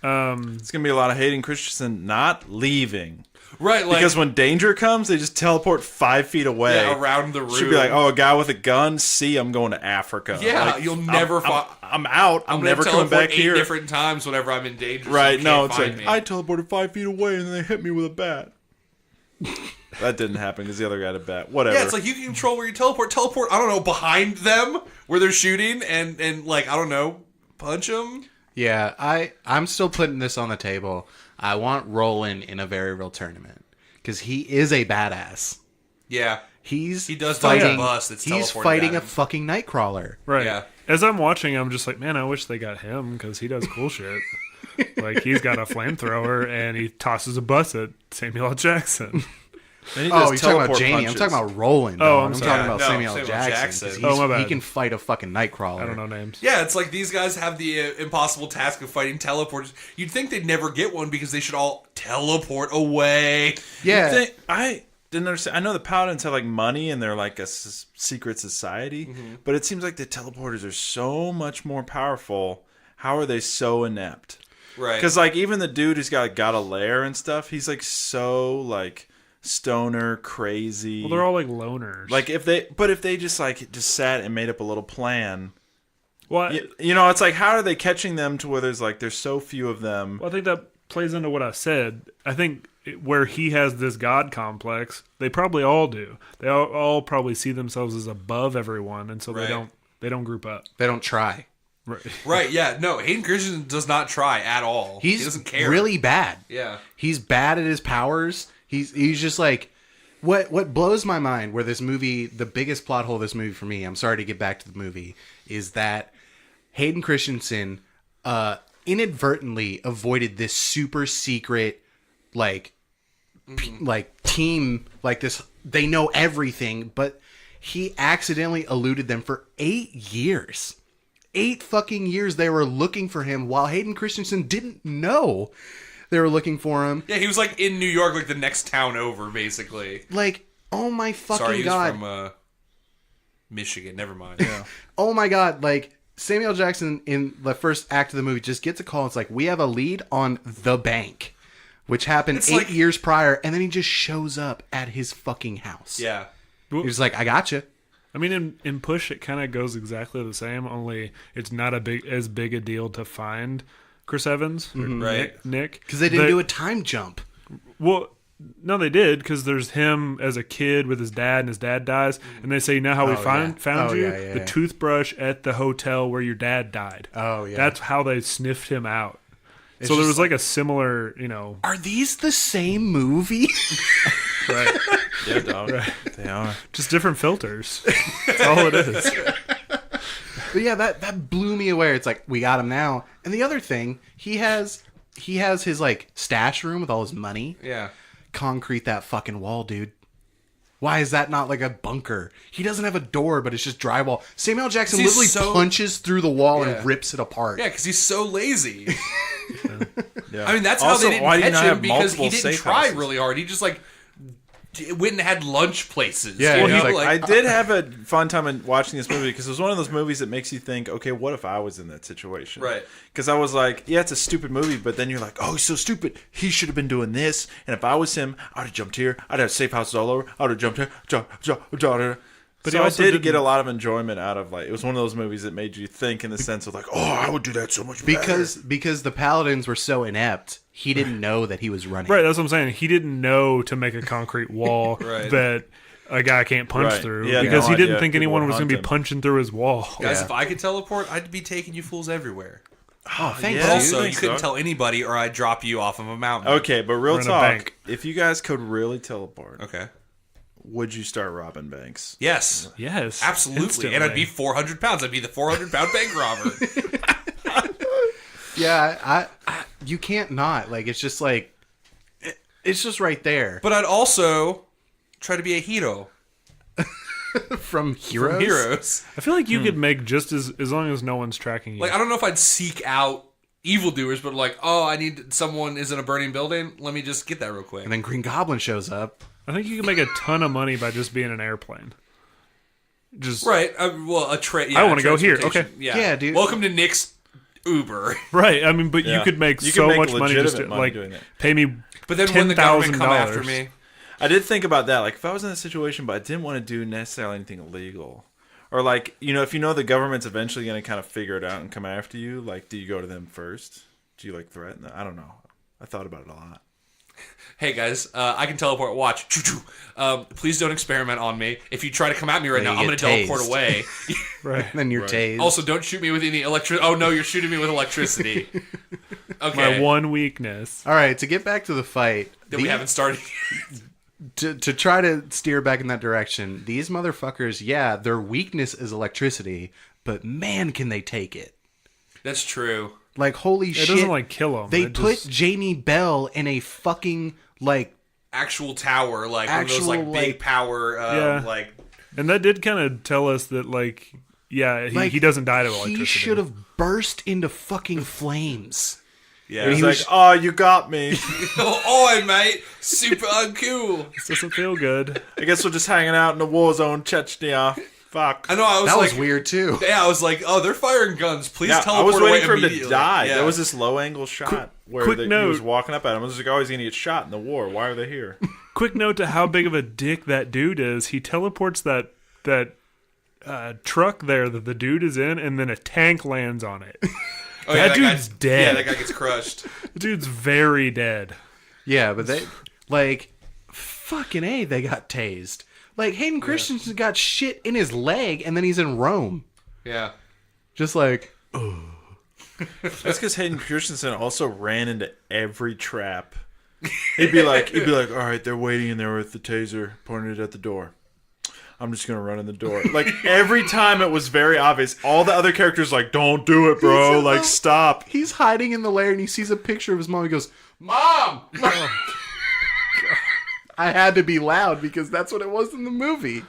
It's gonna be a lot of Hayden Christensen not leaving. Right, like, Because when danger comes, they just teleport 5 feet away. yeah, around the room. Should be like, oh, a guy with a gun. See, I'm going to Africa. Yeah, Like, you'll never find. I'm out. I'm gonna never coming teleport back 8 here. different times whenever I'm in danger. Right? So you No, can't it's find like me. I teleported 5 feet away and then they hit me with a bat. That didn't happen because the other guy had a bat. Whatever. Yeah, it's like you can control where you teleport. Teleport, I don't know, behind them where they're shooting and like, I don't know, punch them. Yeah, I'm still putting this on the table. I want Roland in a very real tournament because he is a badass. Yeah. He does dodge a fighting. bus that's He's teleported fighting at a him. fucking Nightcrawler. Right. Yeah. As I'm watching, I'm just like, man, I wish they got him because he does cool shit. Like, he's got a flamethrower and he tosses a bus at Samuel L. Jackson. And he Oh, does you're talking about teleport Janie. punches. I'm talking about Roland. Oh, dog. I'm I'm sorry. talking about No, Samuel L. Samuel Jackson. Jackson. 'Cause Oh, my bad. He can fight a fucking Nightcrawler. I don't know names. Yeah, it's like these guys have the impossible task of fighting teleporters. You'd think they'd never get one because they should all teleport away. Yeah. I didn't understand. I know the Paladins have like money and they're like a secret society, but it seems like the teleporters are so much more powerful. How are they so inept? Right. Because like even the dude who's got a lair and stuff, he's like so like stoner crazy. Well, they're all like loners. like if they just sat and made up a little plan. well, You know, it's like how are they catching them to where there's so few of them? I think that plays into what I said. I think where he has this god complex, they probably all do. They all probably see themselves as above everyone, and so Right. they don't group up. They don't try. Right. Right, yeah. No, Hayden Christensen does not try at all. He He's doesn't care. really bad. Yeah. He's bad at his powers. He's just like what blows my mind where this movie, the biggest plot hole of this movie for me, I'm sorry to get back to the movie, is that Hayden Christensen inadvertently avoided this super secret like team, like this, they know everything, but he accidentally eluded them for 8 years. 8 fucking years they were looking for him while Hayden Christensen didn't know they were looking for him. Yeah, he was like in New York, like the next town over, basically. Like, oh my fucking Sorry, he was god. from Michigan. Never mind. Yeah. Oh my god, like Samuel L. Jackson in the first act of the movie just gets a call. It's like, we have a lead on the bank, which happened It's 8 like- years prior, and then he just shows up at his fucking house. Yeah. He's like, I gotcha. I mean, in Push, it kind of goes exactly the same. Only it's not as big a deal to find Chris Evans, or Right. Nick, Because they didn't do a time jump. Well, no, they did because there's him as a kid with his dad, and his dad dies, and they say, "You know how we found Oh, you? yeah, the yeah. toothbrush at the hotel where your dad died." Oh, yeah. That's how they sniffed him out. It's So there just was like a similar, Are these the same movie? right, Yeah, dog. They are. just different filters. That's all it is. But yeah, that blew me away. It's like, we got him now. And the other thing, he has his like stash room with all his money. Yeah. Concrete that fucking wall, dude. Why is that not like a bunker? He doesn't have a door, but it's just drywall. Samuel L. Jackson He's literally so- punches through the wall Yeah. and rips it apart. Yeah, because he's so lazy. Yeah. I mean, that's how Also, they why didn't do you catch not him have because he multiple didn't safe try houses? really hard. He just like went and had lunch places. Yeah, you know? like, I did have a fun time in watching this movie because it was one of those movies that makes you think, okay, what if I was in that situation? Right. Because I was like, yeah, it's a stupid movie, but then you're like, oh, he's so stupid. He should have been doing this. And if I was him, I'd have jumped here. I'd have safe houses all over. I would have jumped here. But so I did get a lot of enjoyment out of, like, it was one of those movies that made you think in the sense of like, oh, I would do that so much better. Because the paladins were so inept, he didn't know that he was running. Right, that's what I'm saying. He didn't know to make a concrete wall that a guy can't punch through because he didn't think anyone was going to be punching through his wall. Guys, if I could teleport, I'd be taking you fools everywhere. Oh, thank But you. also, you couldn't tell anybody, or I'd drop you off of a mountain. Okay, but real Or in a talk, bank. if you guys could really teleport, Okay. would you start robbing banks? Yes. Yes. Absolutely. Instantly. And I'd be 400 pounds. I'd be the 400-pound bank robber. Yeah, I you can't not. Like, it's just like, it's just right there. But I'd also try to be a hero. From Heroes? Heroes. I feel like you could make just as long as no one's tracking you. Like, I don't know if I'd seek out evildoers, but like, oh, I need someone is in a burning building. Let me just get that real quick. And then Green Goblin shows up. I think you can make a ton of money by just being an airplane. Just Right. Well, a trade. I wanna go here. Okay. Yeah, dude. Welcome to Nick's Uber. right. I mean, but you Yeah. could make You so could make much money just legitimate to, money like doing that. pay me. But then when the government come after $10,000. me, I did think about that. Like, if I was in a situation, but I didn't want to do necessarily anything illegal. Or, like, you know, if you know the government's eventually going to kind of figure it out and come after you, like, do you go to them first? Do you, like, threaten them? I don't know. I thought about it a lot. hey guys, I can teleport. Watch. Please don't experiment on me. If you try to come at me right Yeah, now, you I'm going to get teleport tased. away. Right. And then you're tased. Also, don't shoot me with any electric. Oh no, you're shooting me with electricity. Okay. My one weakness. All right, to get back to the fight. that we haven't started. To try to steer back in that direction, these motherfuckers, yeah, their weakness is electricity, but man, can they take it. That's true. Like, holy It shit. doesn't like kill them. They put Jamie Bell in a fucking, like, Actual tower, like Actual, one of those like big like- power, Yeah. like. and that did kind of tell us that, like, yeah, like he doesn't die to electricity. He should have burst into fucking flames. Yeah. He's he like, was- oh, you got me. Oi, mate! Super uncool. This doesn't feel good. I guess we're just hanging out in the war zone, Chechnya. Fuck. I know. I was That like, was weird, too. Yeah, I was like, oh, they're firing guns. Please Yeah, I teleport was away waiting for him to immediately. die. Yeah. There was this low angle shot where quick he note. was walking up at him. I was like, oh, he's going to get shot in the war. Why are they here? Quick note to how big of a dick that dude is. He teleports that truck there that the dude is in, and then a tank lands on it. Oh, yeah, that dude's guy, dead. Yeah, that guy gets crushed. The dude's very dead. Yeah, but they, like, fucking A, they got tased. Like, Hayden Christensen got shit in his leg, and then he's in Rome. Yeah. Just like, That's because Hayden Christensen also ran into every trap. He'd be like, all right, they're waiting in there with the taser pointed at the door. I'm just gonna run in the door. Like, every time it was very obvious. All the other characters like, don't do it, bro. He's Like, stop. he's hiding in the lair, and he sees a picture of his mom. He goes, Mom! I had to be loud, because that's what it was in the movie.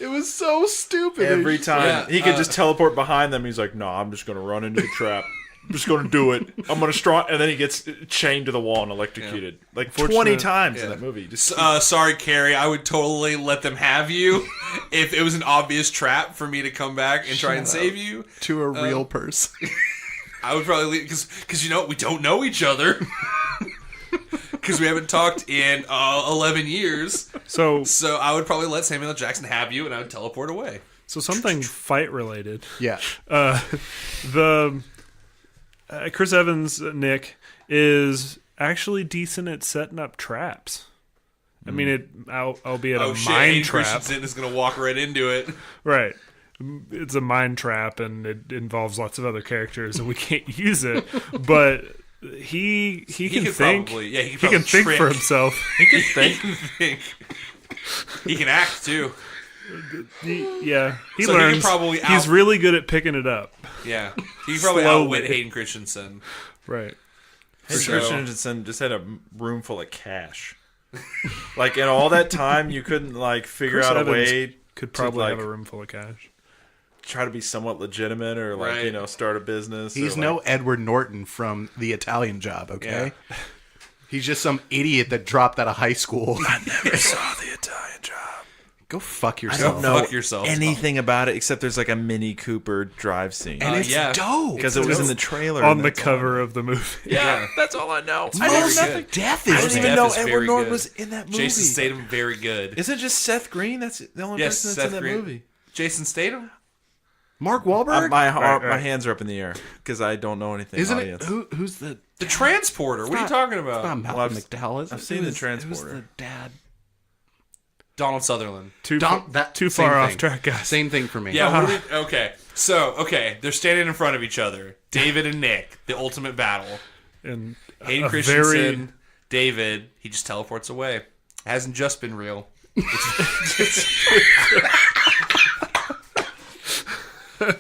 It was so stupid. Every time Yeah, he could just teleport behind them. He's like, no, I'm just gonna run into the trap. I'm just gonna do it. I'm gonna strong, and then he gets chained to the wall and electrocuted like 20 times in that movie. Just Sorry, Carrie. I would totally let them have you if it was an obvious trap for me to come back and try and save you. To a real person. I would probably leave because you know we don't know each other because we haven't talked in 11 years. So I would probably let Samuel L. Jackson have you, and I would teleport away. something fight related. Yeah. Chris Evans, Nick, is actually decent at setting up traps. I mean, albeit Oh a shit! mine Hayden trap. Christensen is gonna walk right into it. Right. It's a mine trap, and it involves lots of other characters, and we can't use it. But he can could think. probably- yeah, he could he can probably think trick. for himself. he could think. He can think. He can act too. He So he can learns. probably He's really good at picking it up. Yeah, he can probably Slowly. outwit Hayden Christensen. Right. Hayden sure. Christensen just had a room full of cash. Like, in all that time, you couldn't like figure Chris out a Evans way could to, probably like, have a room full of cash. try to be somewhat legitimate or like Right. start a business. He's or, no like, Edward Norton from The Italian Job, okay? Yeah. He's just some idiot that dropped out of high school. I never saw the Italian Job. Go fuck I yourself. don't know Fuck yourself, anything about it except there's like a Mini Cooper drive scene. And it's dope. Because it was in the trailer. On and the that's cover of the movie. Yeah, that's all I know. I know know nothing. Death I is didn't there. even know is Edward very Norton good. was in that movie. Jason Statham, very good. Isn't it just Seth Green? That's the only Yes, person that's Seth in that Green. movie. Jason Statham? Mark Wahlberg? My right. hands are up in the air because I don't know anything. Isn't audience. it? Who's the... The Transporter. What are you talking about? Not Malcolm I've- McDowell, is it? I've seen The Who's Transporter. the dad? Donald Sutherland. Too Same far off thing. track, guys. Same thing for me. Yeah, what are we, okay. They're standing in front of each other. David and Nick, the ultimate battle. And Hayden a Christensen, David, he just teleports away. It hasn't just been real. I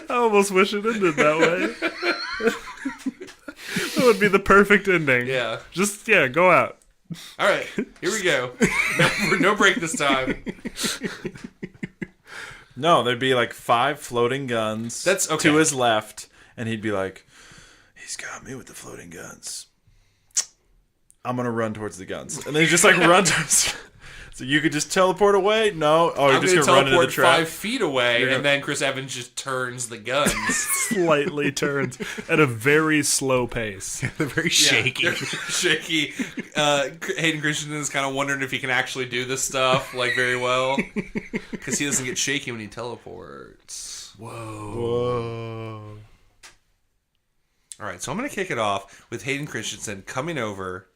almost wish it ended that way. That would be the perfect ending. Yeah. Just, go out. All right, here we go. No break this time. No, there'd be like 5 floating guns. That's okay. To his left, and he'd be like, "He's got me with the floating guns. I'm gonna run towards the guns," and then he just like run towards. So you could just teleport away? No. Oh, you're I'm just going to gonna run into the teleport trap. 5 feet away, Yeah. and then Chris Evans just turns the guns. Slightly turns at a very slow pace. They're very shaky. Yeah, they're shaky. Hayden Christensen is kind of wondering if he can actually do this stuff like very well because he doesn't get shaky when he teleports. Whoa. All right, so I'm going to kick it off with Hayden Christensen coming over,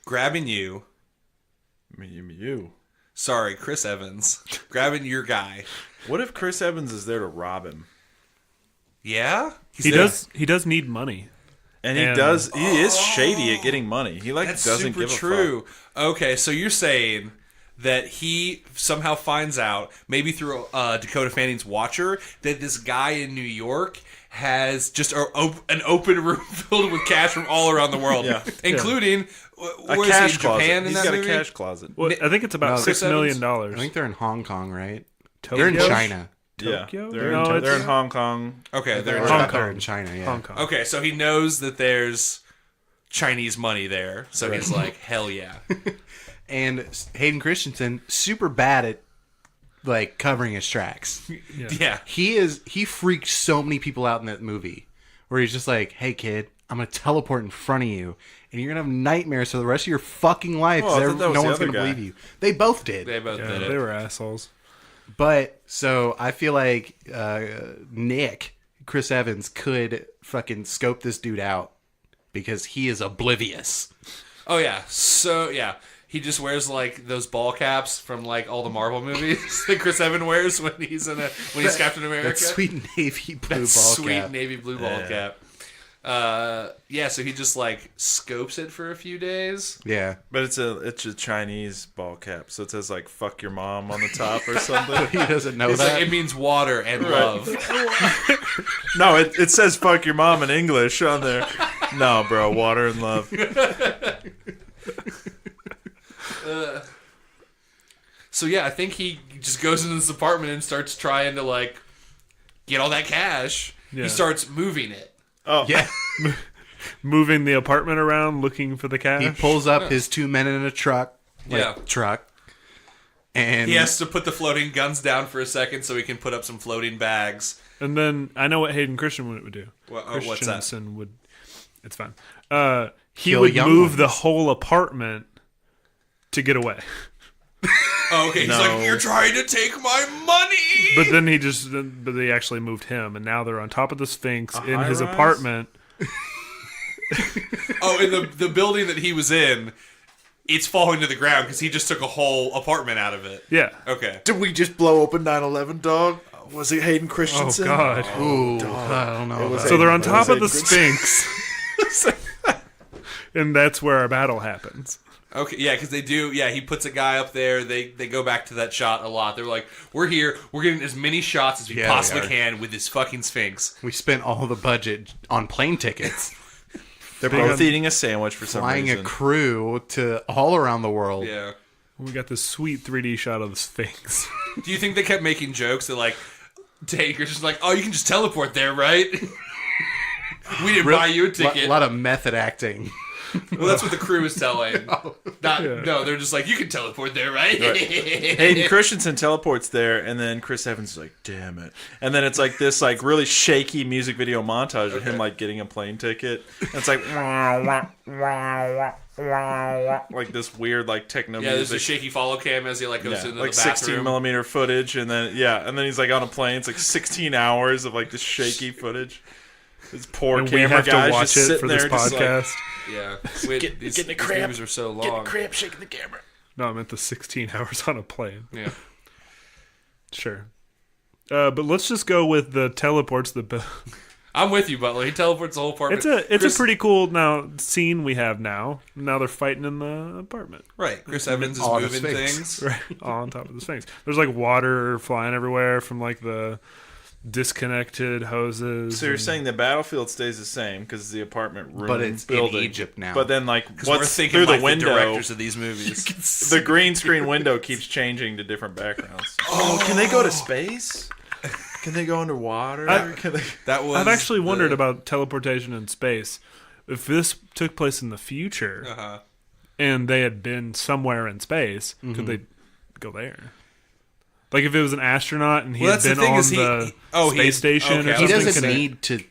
grabbing you. You. Sorry, Chris Evans, grabbing your guy. What if Chris Evans is there to rob him? Yeah, He does need money. And he is shady at getting money. He That's doesn't super give a true. Okay, so you're saying that he somehow finds out, maybe through Dakota Fanning's watcher, that this guy in New York has just an open room filled with cash from all around the world, including a where cash is he, closet. Japan in He's that got movie? a cash closet. Well, I think it's about No, $6 million. I think they're in Hong Kong, right? Tokyo? They're in China. Tokyo? Yeah, they're, No, they're in it's- Hong Kong. Okay, they're in Or Hong China. Kong. They're in China, yeah. Hong Kong. Okay, so he knows that there's Chinese money there, so he's like, hell yeah. And Hayden Christensen, super bad at like covering his tracks. Yeah. He freaked so many people out in that movie where he's just like, "Hey kid, I'm gonna teleport in front of you, and you're gonna have nightmares for the rest of your fucking life. Oh, I thought that was no the one's other gonna guy. believe you." They both did. They both Yeah, did they it. were assholes. But so I feel like Chris Evans could fucking scope this dude out because he is oblivious. Oh yeah. So yeah, he just wears like those ball caps from like all the Marvel movies that Chris Evans wears when he's Captain America. That sweet navy blue ball Sweet cap. navy blue ball cap. Yeah, so he just like scopes it for a few days. Yeah. But it's a Chinese ball cap, so it says like "fuck your mom" on the top or something. He doesn't know It's that. like, it means water and love. No, it says "fuck your mom" in English on there. No, bro, water and love. So yeah, I think he just goes into this apartment and starts trying to like get all that cash. Yeah. He starts moving it. Oh, Yeah. Moving the apartment around, looking for the cash. He pulls up his 2 men in a truck. Truck. And He has to put the floating guns down for a second so he can put up some floating bags. And then I know what Hayden Christensen would do. What's that? Christensen would. It's fine. He Kill would young move ones. the whole apartment to get away. Oh, okay. He's No. like, "You're trying to take my money." But then but they actually moved him, and now they're on top of the Sphinx in his high-rise? apartment. Oh, in the building that he was in, it's falling to the ground because he just took a whole apartment out of it. Yeah. Okay. Did we just blow open 9/11, dog? Was it Hayden Oh Christensen? God. Ooh, I don't know. was about So they're Hayden- on top it of the was Sphinx, and that's where our battle happens. Okay, yeah, because they do. Yeah, he puts a guy up there. They go back to that shot a lot. They're like, "We're here. We're getting as many shots as we Yeah, possibly we are. can with this fucking Sphinx." We spent all the budget on plane tickets, They're both eating a sandwich for some flying reason. a crew to all around the world. Yeah. We got this sweet 3D shot of the Sphinx. Do you think they kept making jokes that like, Taker's just like, "Oh, you can just teleport there, right?" We didn't buy you a A ticket. lot of method acting. Well, that's what the crew is telling. No, they're just like, you can teleport there, right? Hayden Christensen teleports there, and then Chris Evans is like, damn it. And then it's like this like really shaky music video montage of him like getting a plane ticket. And it's like like this weird like techno music. There's a shaky follow cam as he like goes into like the bathroom. 16mm footage, and then he's like on a plane. It's like 16 hours of like this shaky footage. This poor and camera we have guy to watch just it sitting for there this podcast. getting a these cramp. movies are so long. Getting a cramp shaking the camera. No, I meant the 16 hours on a plane. Yeah. Sure. But let's just go with the teleports. I'm with you, Butler. He teleports the whole apartment. It's a pretty cool scene we have now. Now they're fighting in the apartment. Right. Chris Evans is moving things. Right. All on top of the Sphinx. There's like water flying everywhere from like the disconnected hoses. So you're saying the battlefield stays the same because it's the apartment room, but it's building. in Egypt now. But then, like, what's thinking through the like window? The directors of these movies. The green screen window keeps changing to different backgrounds. Oh, can they go to space? Can they go underwater? I've actually wondered about teleportation in space. If this took place in the future, and they had been somewhere in space, could they go there? Like if it was an astronaut and he had been on the space station or something. He doesn't need to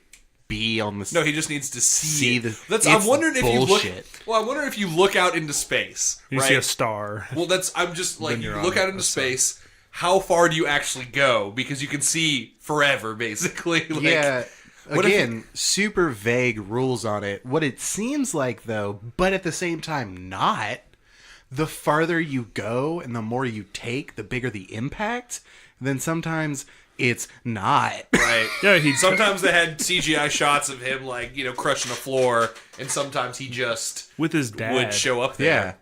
be on the... No, he just needs to see the... I'm wondering if you look... Well, I'm wondering if you look out into space, you see a star. Well, I'm just like, you look out into space, how far do you actually go? Because you can see forever, basically. Like, yeah. Again, super vague rules on it. What it seems like, though, but at the same time not... The farther you go and the more you take, the bigger the impact. Then sometimes it's not. Right. Yeah. Sometimes they had CGI shots of him, like, crushing the floor, and sometimes he just with his dad would show up there.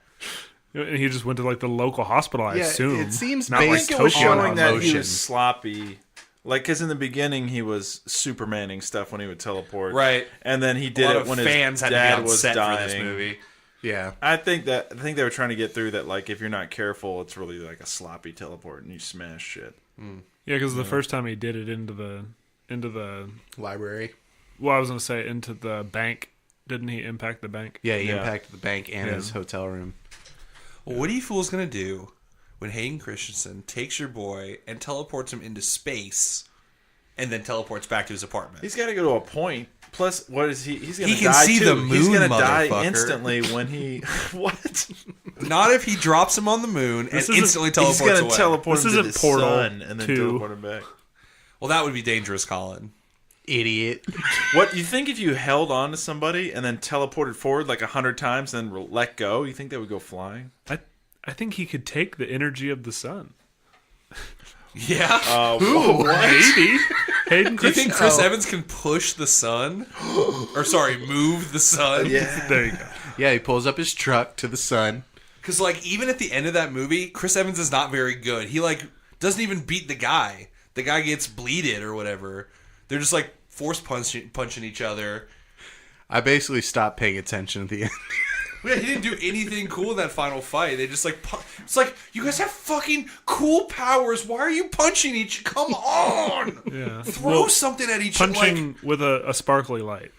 Yeah. And he just went to like the local hospital. I assume it seems not based it was showing that he was sloppy. Like, because in the beginning he was Supermaning stuff when he would teleport, right? And then he did it when his dad was dying. For this movie. Yeah, I think they were trying to get through that. Like, if you're not careful, it's really like a sloppy teleport, and you smash shit. Yeah, because the first time he did it into the library. Well, I was gonna say into the bank. Didn't he impact the bank? Yeah, he impacted the bank and his hotel room. Well, what are you fools gonna do when Hayden Christensen takes your boy and teleports him into space, and then teleports back to his apartment? He's got to go to a point. Plus, what is he? He's going to die. He can see the moon, he's going to die instantly when he. What? Not if he drops him on the moon and instantly teleports away. He's going to teleport him to the Portal sun and then teleport him back. Well, that would be dangerous, Collin. Idiot. What, you think if you held on to somebody and then teleported forward like 100 times and then let go, you think they would go flying? I think he could take the energy of the sun. Yeah. Maybe. Hayden Do you think Chris Evans can push the sun? Or move the sun? Yeah. There you go. Yeah, he pulls up his truck to the sun. Because, like, even at the end of that movie, Chris Evans is not very good. He, like, doesn't even beat the guy. The guy gets bleeded or whatever. They're just, like, force punching each other. I basically stopped paying attention at the end. Yeah, he didn't do anything cool in that final fight. They just like it's like, you guys have fucking cool powers. Why are you punching each? Come on, throw something at each other. Punching with a sparkly light.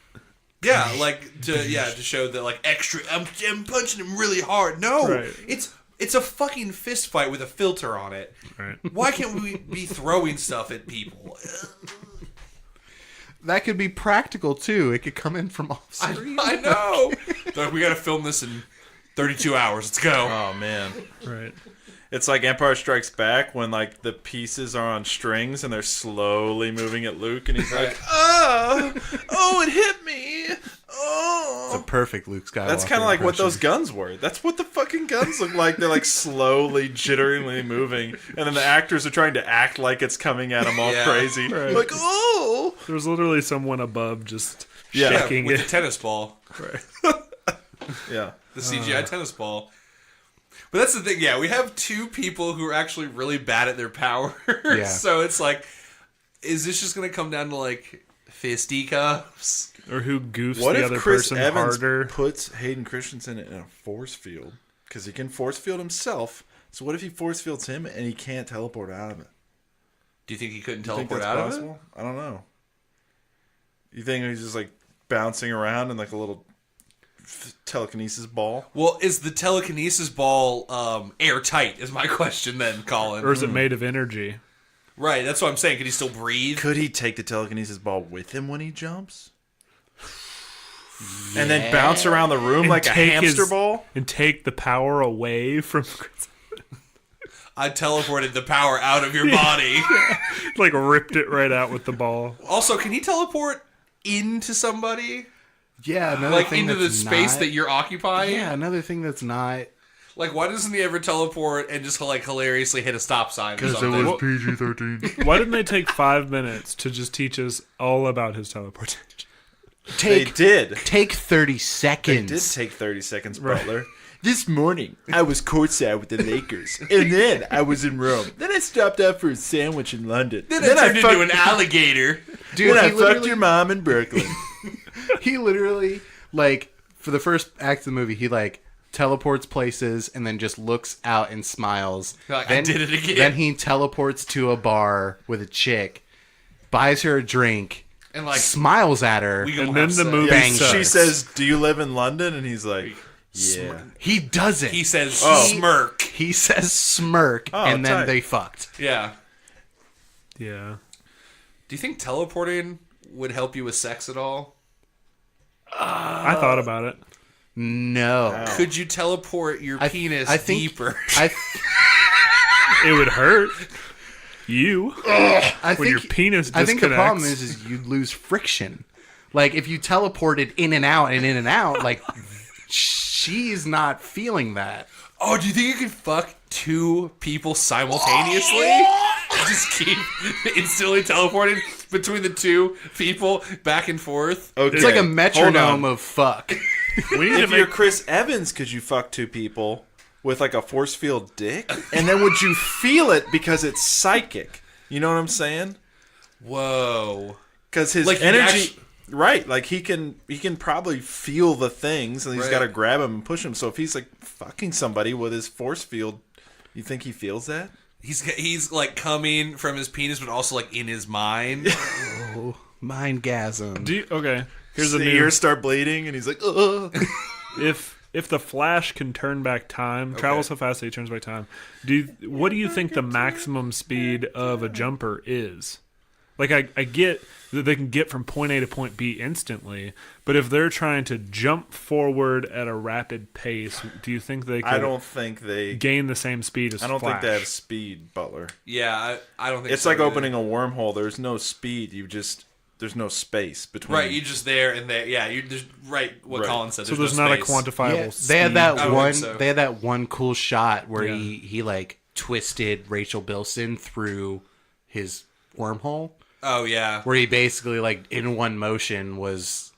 Yeah, like to show that like extra. I'm punching him really hard. No, it's a fucking fist fight with a filter on it. Right. Why can't we be throwing stuff at people? That could be practical too. It could come in from off screen. I know. Like, we got to film this in 32 hours. Let's go. Oh man. Right. It's like Empire Strikes Back when like the pieces are on strings and they're slowly moving at Luke and he's like, oh, it hit me. Oh. It's a perfect Luke Skywalker. That's kind of like what those guns were. That's what the fucking guns look like. They're like slowly, jitteringly moving, and then the actors are trying to act like it's coming at them all crazy. Right. Like, oh. There's literally someone above just shaking with it. the tennis ball. Right. Yeah. The CGI tennis ball. But that's the thing, we have two people who are actually really bad at their powers. Yeah. So it's like, is this just going to come down to like fisticuffs? Or who goofs what the if other Chris person Evans harder? Puts Hayden Christensen in a force field? Because he can force field himself. So what if he force fields him and he can't teleport out of it? Do you think he couldn't teleport out of it? I don't know. You think he's just like bouncing around in like a little telekinesis ball. Well, is the telekinesis ball airtight? Is my question then, Collin? Or is it made of energy? Right, that's what I'm saying. Could he still breathe? Could he take the telekinesis ball with him when he jumps? And then bounce around the room like a hamster ball? And take the power away from... I teleported the power out of your body. Like ripped it right out with the ball. Also, can he teleport into somebody? Yeah, another Like thing into the that's space not- that you're occupying? Yeah, another thing that's not... Like, why doesn't he ever teleport and just, like, hilariously hit a stop sign or Because it something? was PG-13. Why didn't they take 5 minutes to just teach us all about his teleportation? They did. Take 30 They seconds. did take 30 seconds, Butler. This morning, I was courtside with the Lakers. And then I was in Rome. Then I stopped out for a sandwich in London. Then I turned into an alligator. Dude, Then I he fucked literally, your mom in Brooklyn. he literally, like, for the first act of the movie, he, like, teleports places and then just looks out and smiles. Like, then, I did it again. Then he teleports to a bar with a chick, buys her a drink, And, like, smiles at her. we gonna And then have the sex. movie Bang. sucks. She says, "Do you live in London?" And he's like, "Yeah." He doesn't. He says, Oh. smirk. He says smirk, Oh, and then tight. they fucked. Yeah. Yeah. Do you think teleporting would help you with sex at all? I thought about it. No. Could you teleport your penis I think- deeper? It would hurt you I when your penis disconnects. I think the problem is you'd lose friction. Like, if you teleported in and out, like, she's not feeling that. Oh, do you think you could fuck two people simultaneously? Just keep instantly teleporting between the two people back and forth? Okay. It's like a hold metronome on. of fuck. We need If to you're make Chris Evans, could you fuck two people with like a force field dick? And then would you feel it because it's psychic? You know what I'm saying? Whoa. Because his Like, energy, right? Like he can probably feel the things, and he's Right. got to grab him and push him. So if he's like fucking somebody with his force field, you think he feels that? He's like coming from his penis, but also like in his mind. Oh, mindgasm. do you, okay. Here's His a new ears start bleeding, and he's like, ugh. if the Flash can turn back time, travel so fast that he turns back time. What do you think the maximum speed of a jumper is? Like I get that they can get from point A to point B instantly, but if they're trying to jump forward at a rapid pace, do you think they could I don't think they. gain the same speed as I don't Flash? think they have speed, Butler. Yeah, I don't think It's so like either. opening a wormhole. There's no speed. There's no space between. Right, you're just there and there. Yeah, you're just right. What Right. Colin said. So there's no not space. a quantifiable Yeah, speed. they had I that don't one. think so. They had that one cool shot where Yeah. he like twisted Rachel Bilson through his wormhole, Oh yeah. where he basically like in one motion was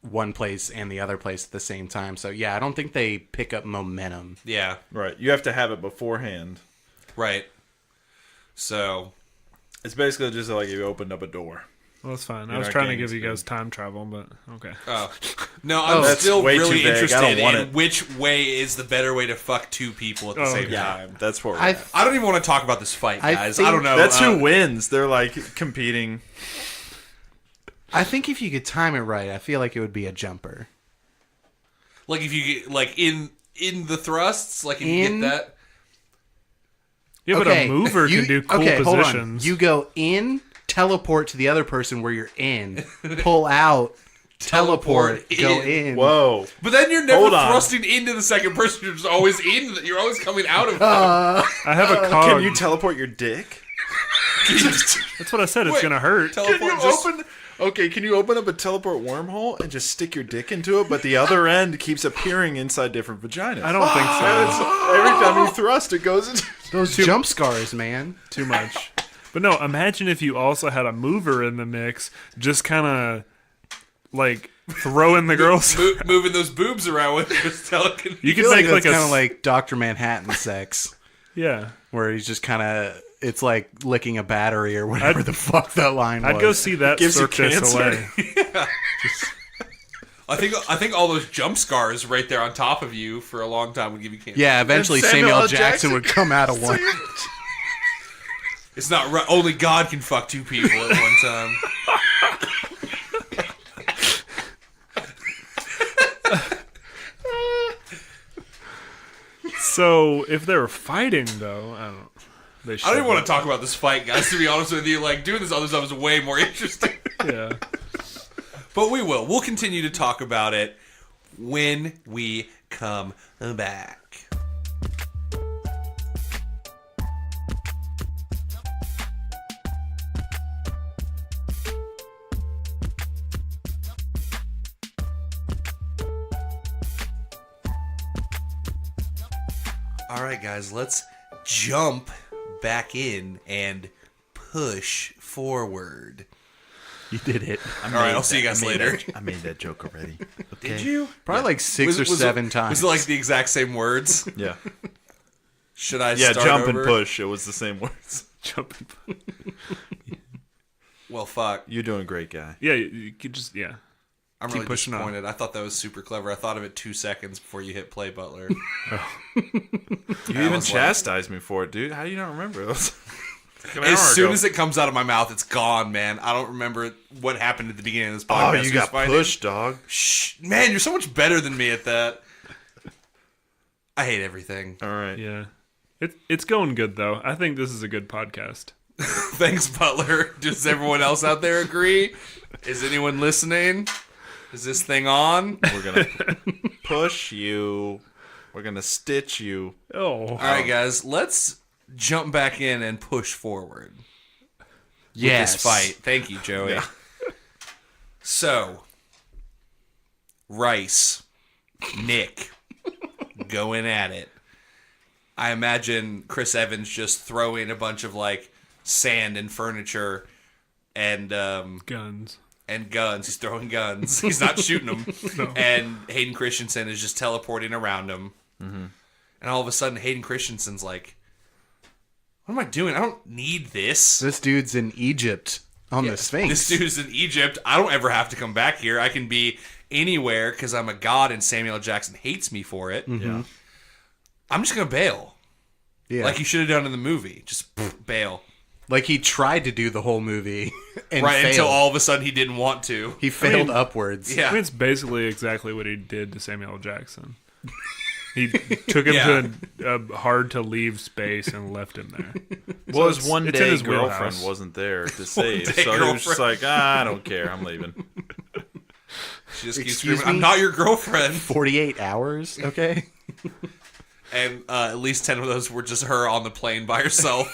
one place and the other place at the same time. So yeah, I don't think they pick up momentum. Yeah. Right. You have to have it beforehand. Right. So It's basically just like you opened up a door. Well, that's fine. I You're was not trying to gaining give you speed. guys time travel, but okay. no, I'm that's still way too really vague. I interested don't want in it. which way is the better way to fuck two people at the Oh, same Yeah, time. that's what we're I at. I don't even want to talk about this fight, I guys. think- I don't know. That's who wins. They're like competing. I think if you could time it right, I feel like it would be a jumper. Like if you get like in the thrusts, like if you In- get that. Yeah, but a mover can do cool hold on. positions. You go in, teleport to the other person where you're in, pull out, teleport, Teleport go in. in. Whoa. But then you're never Hold on. thrusting into the second person. You're just always in. You're always coming out of. I have a cog. Can you teleport your dick? That's what I said. It's Wait, gonna hurt. Can you Teleport. Just, open? Okay, can you open up a teleport wormhole and just stick your dick into it, but the other end keeps appearing inside different vaginas? I don't think so. It's- every time you thrust, it goes into. Those jump scars, man. Too much. But no, imagine if you also had a mover in the mix, just kind of like throwing the girls. moving those boobs around with this telekinesis. You I could feel make like like that's a kind of like Dr. Manhattan sex, yeah. where he's just kind of, it's like licking a battery or whatever the fuck that line was. I'd go see that Gives you Cirque du cancer. Soleil. I think all those jump scars right there on top of you for a long time would give you cancer. Yeah, eventually And Samuel Samuel L. Jackson Jackson would come out of one. It's not right. Only God can fuck two people at one time. So if they were fighting, though, I don't know. I don't even want to talk about this fight, guys, to be honest with you. Like, doing this other stuff is way more interesting. Yeah. But we will. We'll continue to talk about it when we come back. All right, guys, let's jump back in and push forward. You did it. All right, I'll see you guys later. I made that joke already. Okay. Did you? Probably like six or seven times. Was it like the exact same words? Yeah. Should I Yeah, start jump over? and push. It was the same words. Jump and push. Well, fuck. You're doing a great, guy. Yeah, you could just, yeah. I'm Keep really pushing on. disappointed. I thought that was super clever. I thought of it 2 seconds before you hit play, Butler. You even chastised me for it, dude. How do you not remember? It was like an hour As soon ago. as it comes out of my mouth, it's gone, man. I don't remember what happened at the beginning of this Oh, podcast. you Who's got fighting? pushed, dog. Shh, man, you're so much better than me at that. I hate everything. All right. Yeah. It's going good, though. I think this is a good podcast. Thanks, Butler. Does everyone else out there agree? Is anyone listening? Is this thing on? We're going to push you. We're going to stitch you. Oh. All right, guys, let's jump back in and push forward. yes. This fight. Thank you, Joey. Yeah. So, Rice, Nick, going at it. I imagine Chris Evans just throwing a bunch of like sand and furniture and Guns. and guns. He's throwing guns. He's not shooting them. No. And Hayden Christensen is just teleporting around him. Mm-hmm. And all of a sudden, Hayden Christensen's like, "What am I doing? I don't need this. This dude's in Egypt on the Sphinx. This dude's in Egypt. I don't ever have to come back here. I can be anywhere because I'm a god and Samuel L. Jackson hates me for it. Yeah. I'm just going to bail. Yeah. Like he should have done in the movie. Just bail. Like he tried to do the whole movie and Right, failed. until all of a sudden he didn't want to. He failed upwards. Yeah. I mean, it's basically exactly what he did to Samuel L. Jackson. He took him to a hard-to-leave space and left him there. Well, his it's one in day his girlfriend wheelhouse. wasn't there to save. One-day So he was just girlfriend. like, I don't care. I'm leaving. She just keeps Excuse screaming, me? "I'm not your girlfriend." 48 hours, okay? And at least 10 of those were just her on the plane by herself.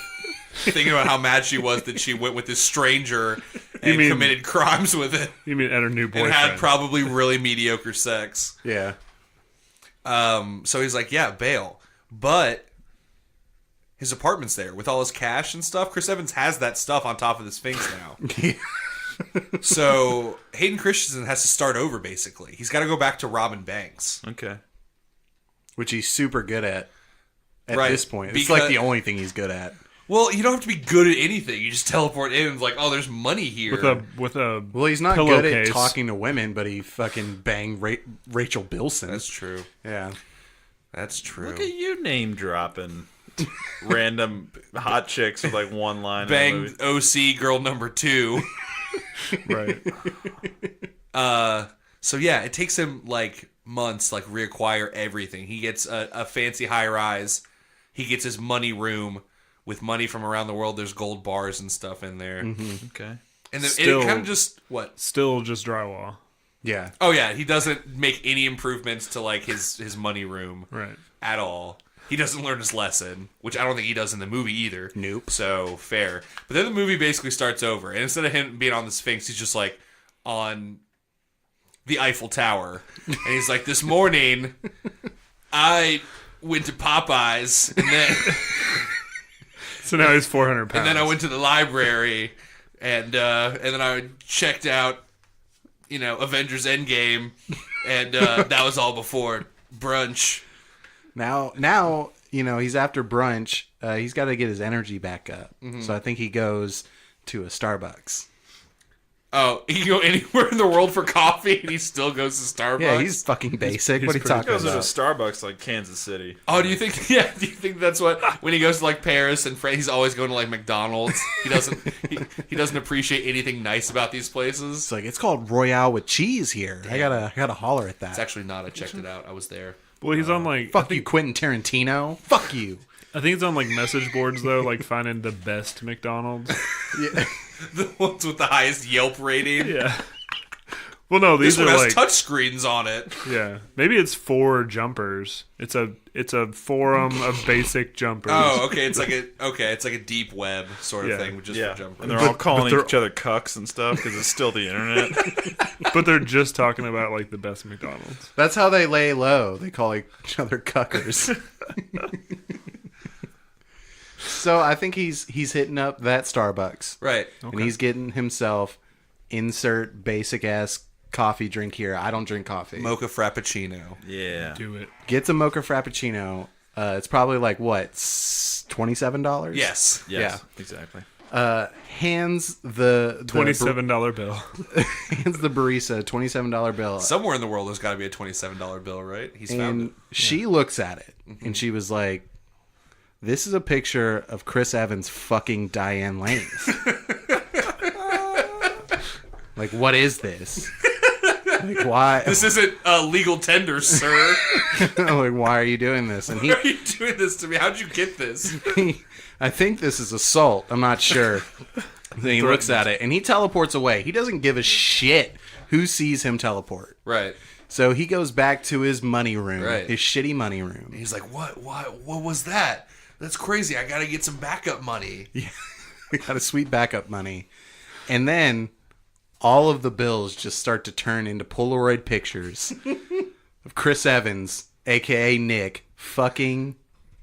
Thinking about how mad she was that she went with this stranger and mean- committed crimes with it. You mean at her new And boyfriend? had probably really mediocre sex. Yeah. So he's like, yeah, bail. But his apartment's there with all his cash and stuff. Chris Evans has that stuff on top of the Sphinx now. So Hayden Christensen has to start over, basically. He's got to go back to robbing banks. Okay. Which he's super good at Right, this point. It's because- like the only thing he's good at. Well, you don't have to be good at anything. You just teleport in and it's like, oh, there's money here. with a Well, he's not good at pillowcase. talking to women, but he fucking banged Rachel Bilson. That's true. Yeah. That's true. Look at you name dropping random hot chicks with like one line. In the Banged movie. OC girl number 2. Right. So yeah, it takes him like months to like reacquire everything. He gets a fancy high rise. He gets his money room with money from around the world. There's gold bars and stuff in there. Okay. And then Still- it kind of just what? Still just drywall. Yeah. Oh yeah, he doesn't make any improvements to like his money room Right. at all. He doesn't learn his lesson, which I don't think he does in the movie either. Nope. So fair. But then the movie basically starts over, and instead of him being on the Sphinx, he's just like on the Eiffel Tower, and he's like, "This morning, I went to Popeyes, and So now he's 400 pounds. then I went to the library, and then I checked out, Avengers Endgame, and that was all before brunch." Now, he's after brunch. He's got to get his energy back up. So I think he goes to a Starbucks. Oh, he can go anywhere in the world for coffee, and he still goes to Starbucks. Yeah, he's fucking basic. he's What are you pretty talking He goes to a about? Starbucks like Kansas City. Oh, do you think? Yeah, do you think that's what when he goes to like Paris and France, he's always going to like McDonald's? He doesn't. He doesn't appreciate anything nice about these places. It's like, it's called Royale with cheese here. I gotta holler at It's that. actually not. I checked it out. I was there. Well, he's on like Fuck you, Quentin Tarantino. Fuck you. I think it's on like message boards though, like finding the best McDonald's. Yeah. The ones with the highest Yelp rating. Yeah. Well, no, these This one are has like touchscreens on it. yeah. Maybe it's for jumpers. It's a forum of basic jumpers. Oh, okay. It's like a deep web sort of Yeah. thing, just Yeah, for jumpers. and they're all calling they're- each other cucks and stuff because it's still the internet. But they're just talking about like the best McDonald's. That's how they lay low. They call each other cuckers. So I think he's hitting up that Starbucks. Right. And he's getting himself insert basic ass coffee drink here. I don't drink coffee. Mocha Frappuccino. Yeah. Do it. Gets a mocha frappuccino. It's probably like what, $27? Yes. Yes, exactly. Hands the $27 bill. hands the barista a $27 bill. Somewhere in the world there's got to be a $27 bill, right? He's found And it. she looks at it and she was like, "This is a picture of Chris Evans fucking Diane Lane." Like, what is this? Like, why? This isn't legal tender, sir. Like, why are you doing this? And Why are you doing this to me? How'd you get this? I think this is assault. I'm not sure. Then he looks at it and he teleports away. He doesn't give a shit who sees him teleport. Right. So he goes back to his money room, Right. his shitty money room. He's like, what was that? That's crazy. I got to get some backup money. We got a sweet backup money. And then all of the bills just start to turn into Polaroid pictures of Chris Evans, a.k.a. Nick, fucking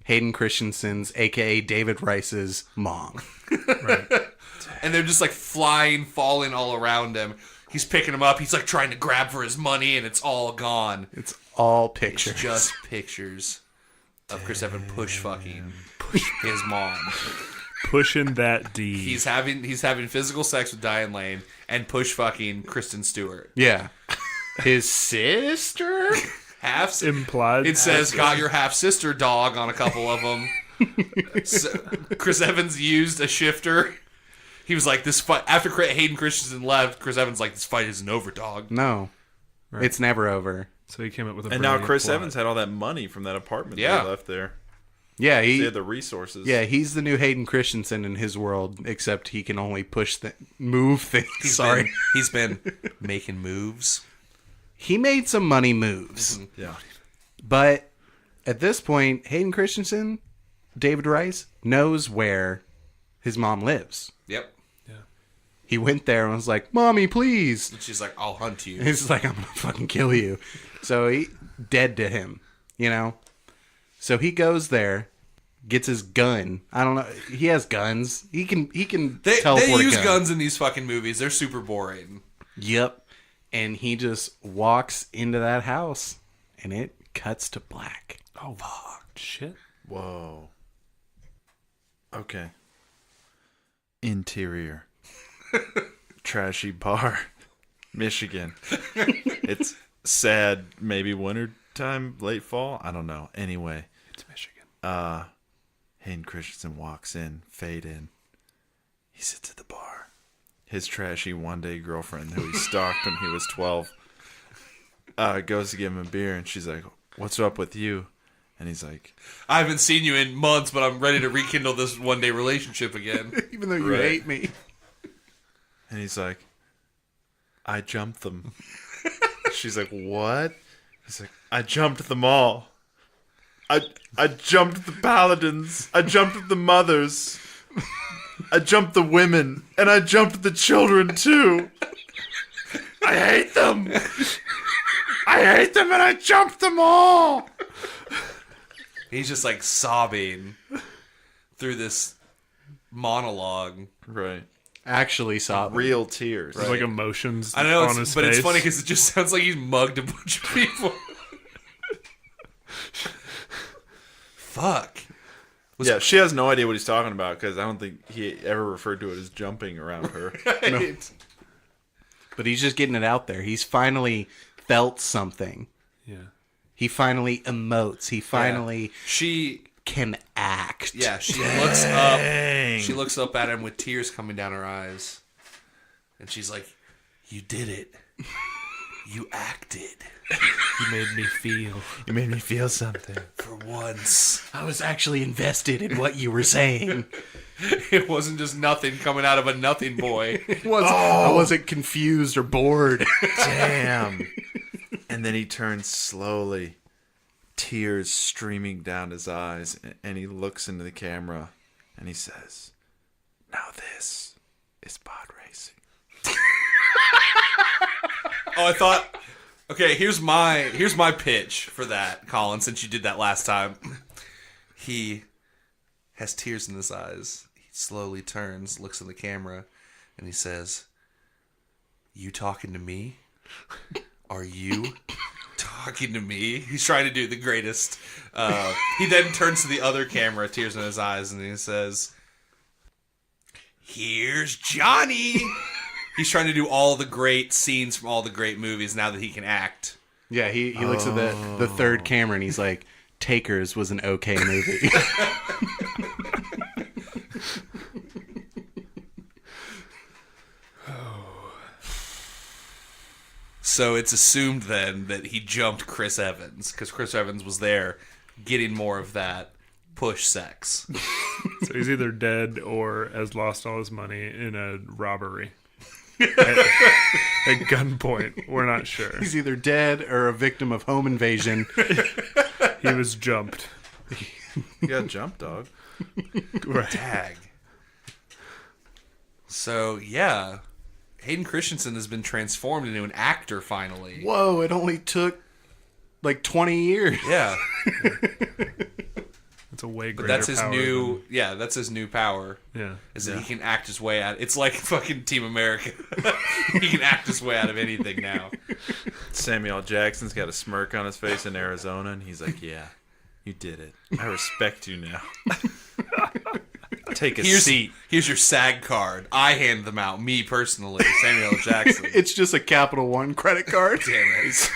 Hayden Christensen's, a.k.a. David Rice's mom. And they're just like falling all around him. He's picking them up. He's like trying to grab for his money, and it's all gone. It's all pictures. It's just pictures of Chris Evans push fucking his mom. Pushing that D. He's having physical sex with Diane Lane and push fucking Kristen Stewart. Yeah. His sister? Half Implied. It says got your half sister dog on a couple of them. So, Chris Evans used a shifter. He was like, this fight after Hayden Christensen left. Chris Evans like, this fight isn't over, dog. No. Right. It's never over. So he came up with a And now brilliant Chris plot. Evans had all that money from that apartment Yeah. that he left there. Yeah, He he had the resources. yeah, he's the new Hayden Christensen in his world, except he can only move things. He's been making moves. He made some money moves. Yeah. But at this point, Hayden Christensen, David Rice, knows where his mom lives. Yep. He went there and was like, "Mommy, please." And she's like, I'll hunt you. He's like, "I'm gonna fucking kill you." So he dead to him, you know. So he goes there, gets his gun. I don't know. He has guns. He can They teleport a use gun. guns in these fucking movies. They're super boring. Yep. And he just walks into that house, and it cuts to black. Oh, fuck. Shit. Whoa. Okay. Interior. Trashy bar. Michigan. It's sad, maybe winter time, late fall. I don't know. Anyway. It's Michigan. Hayden Christensen walks in, fade in. He sits at the bar. His trashy one-day girlfriend, who he stalked when he was 12, goes to give him a beer, and she's like, "What's up with you?" And he's like, I haven't seen you in months, but I'm ready to rekindle this one-day relationship again. Even though you Right. hate me. and he's like, "I jumped them." She's like, "What?" He's like, "I jumped them all. I jumped the paladins. I jumped the mothers. I jumped the women. And I jumped the children, too. I hate them. I hate them, and I jumped them all." He's just like sobbing through this monologue. Right. Actually saw Real tears. There's like emotions I know, on his but face. it's funny because it just sounds like he's mugged a bunch of people. Fuck. Yeah, she has no idea what he's talking about because I don't think he ever referred to it as jumping around her. But he's just getting it out there. He's finally felt something. Yeah. He finally emotes. He finally She can act. Yeah, she looks up. She looks up at him with tears coming down her eyes, and she's like, "You did it. You acted." You made me feel. You made me feel something. For once. I was actually invested in what you were saying. It wasn't just nothing coming out of a nothing boy. I wasn't confused or bored. Damn. And then he turns slowly, tears streaming down his eyes, and he looks into the camera and he says, "Now this is Podracing." Oh, I thought, okay, here's my pitch for that, Collin, since you did that last time. He has tears in his eyes. He slowly turns, looks in the camera, and he says, "You talking to me? Are you talking to me?" He's trying to do the greatest. He then turns to the other camera, tears in his eyes, and he says, "Here's Johnny." He's trying to do all the great scenes from all the great movies now that he can act. Yeah, he looks at the third camera and he's like, Takers was an okay movie. So it's assumed then that he jumped Chris Evans, because Chris Evans was there getting more of that push sex. So he's either dead or has lost all his money in a robbery. At gunpoint. We're not sure. He's either dead or a victim of home invasion. He was jumped. You got jumped, dog. Right. Tag. So, yeah. Hayden Christensen has been transformed into an actor finally. Whoa, it only took like 20 years. Yeah. It's a way greater But that's his power new than- yeah, that's his new power. Yeah. Is that he can act his way out. It's like fucking Team America. He can act his way out of anything now. Samuel Jackson's got a smirk on his face in Arizona, and he's like, "Yeah, you did it. I respect you now." Take a seat. Here's your SAG card. I hand them out. Me personally, Samuel L. Jackson. It's just a Capital One credit card. Damn it.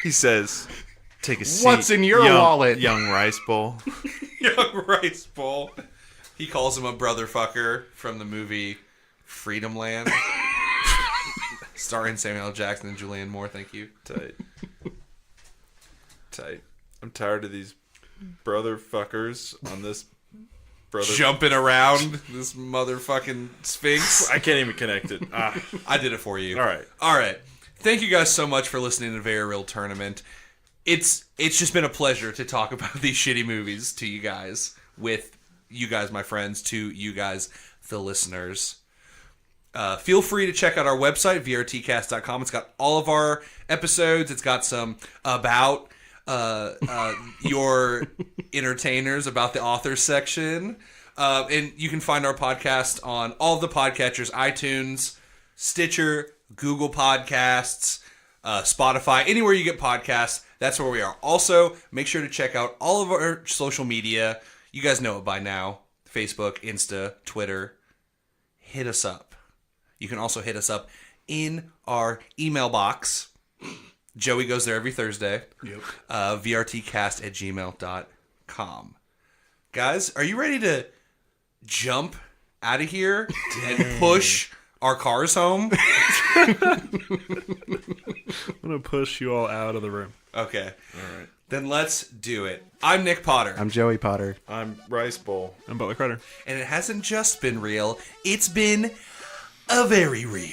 He says, "Take a seat. What's in your wallet?" young rice bowl?" Young Rice Bowl. He calls him a brother fucker from the movie Freedom Land. Starring Samuel L. Jackson and Julianne Moore. Thank you. Tight. I'm tired of these brother fuckers on this brother. Jumping around this motherfucking Sphinx. I can't even connect it. I did it for you. All right. All right. Thank you guys so much for listening to Very Real Tournament. It's just been a pleasure to talk about these shitty movies to you guys, with you guys, my friends, to you guys, the listeners. Feel free to check out our website, vrtcast.com. It's got all of our episodes. It's got some about your entertainers, about the authors section. And you can find our podcast on all of the podcatchers, iTunes, Stitcher, Google Podcasts, Spotify, anywhere you get podcasts. That's where we are. Also, make sure to check out all of our social media. You guys know it by now. Facebook, Insta, Twitter. Hit us up. You can also hit us up in our email box. Joey goes there every Thursday. Yep. vrtcast@gmail.com. Guys, are you ready to jump out of here and push our cars home? I'm going to push you all out of the room. Okay. All right. Then let's do it. I'm Nick Potter. I'm Joey Potter. I'm rice bowl. I'm Butler Carter. And it hasn't just been real, it's been a very real.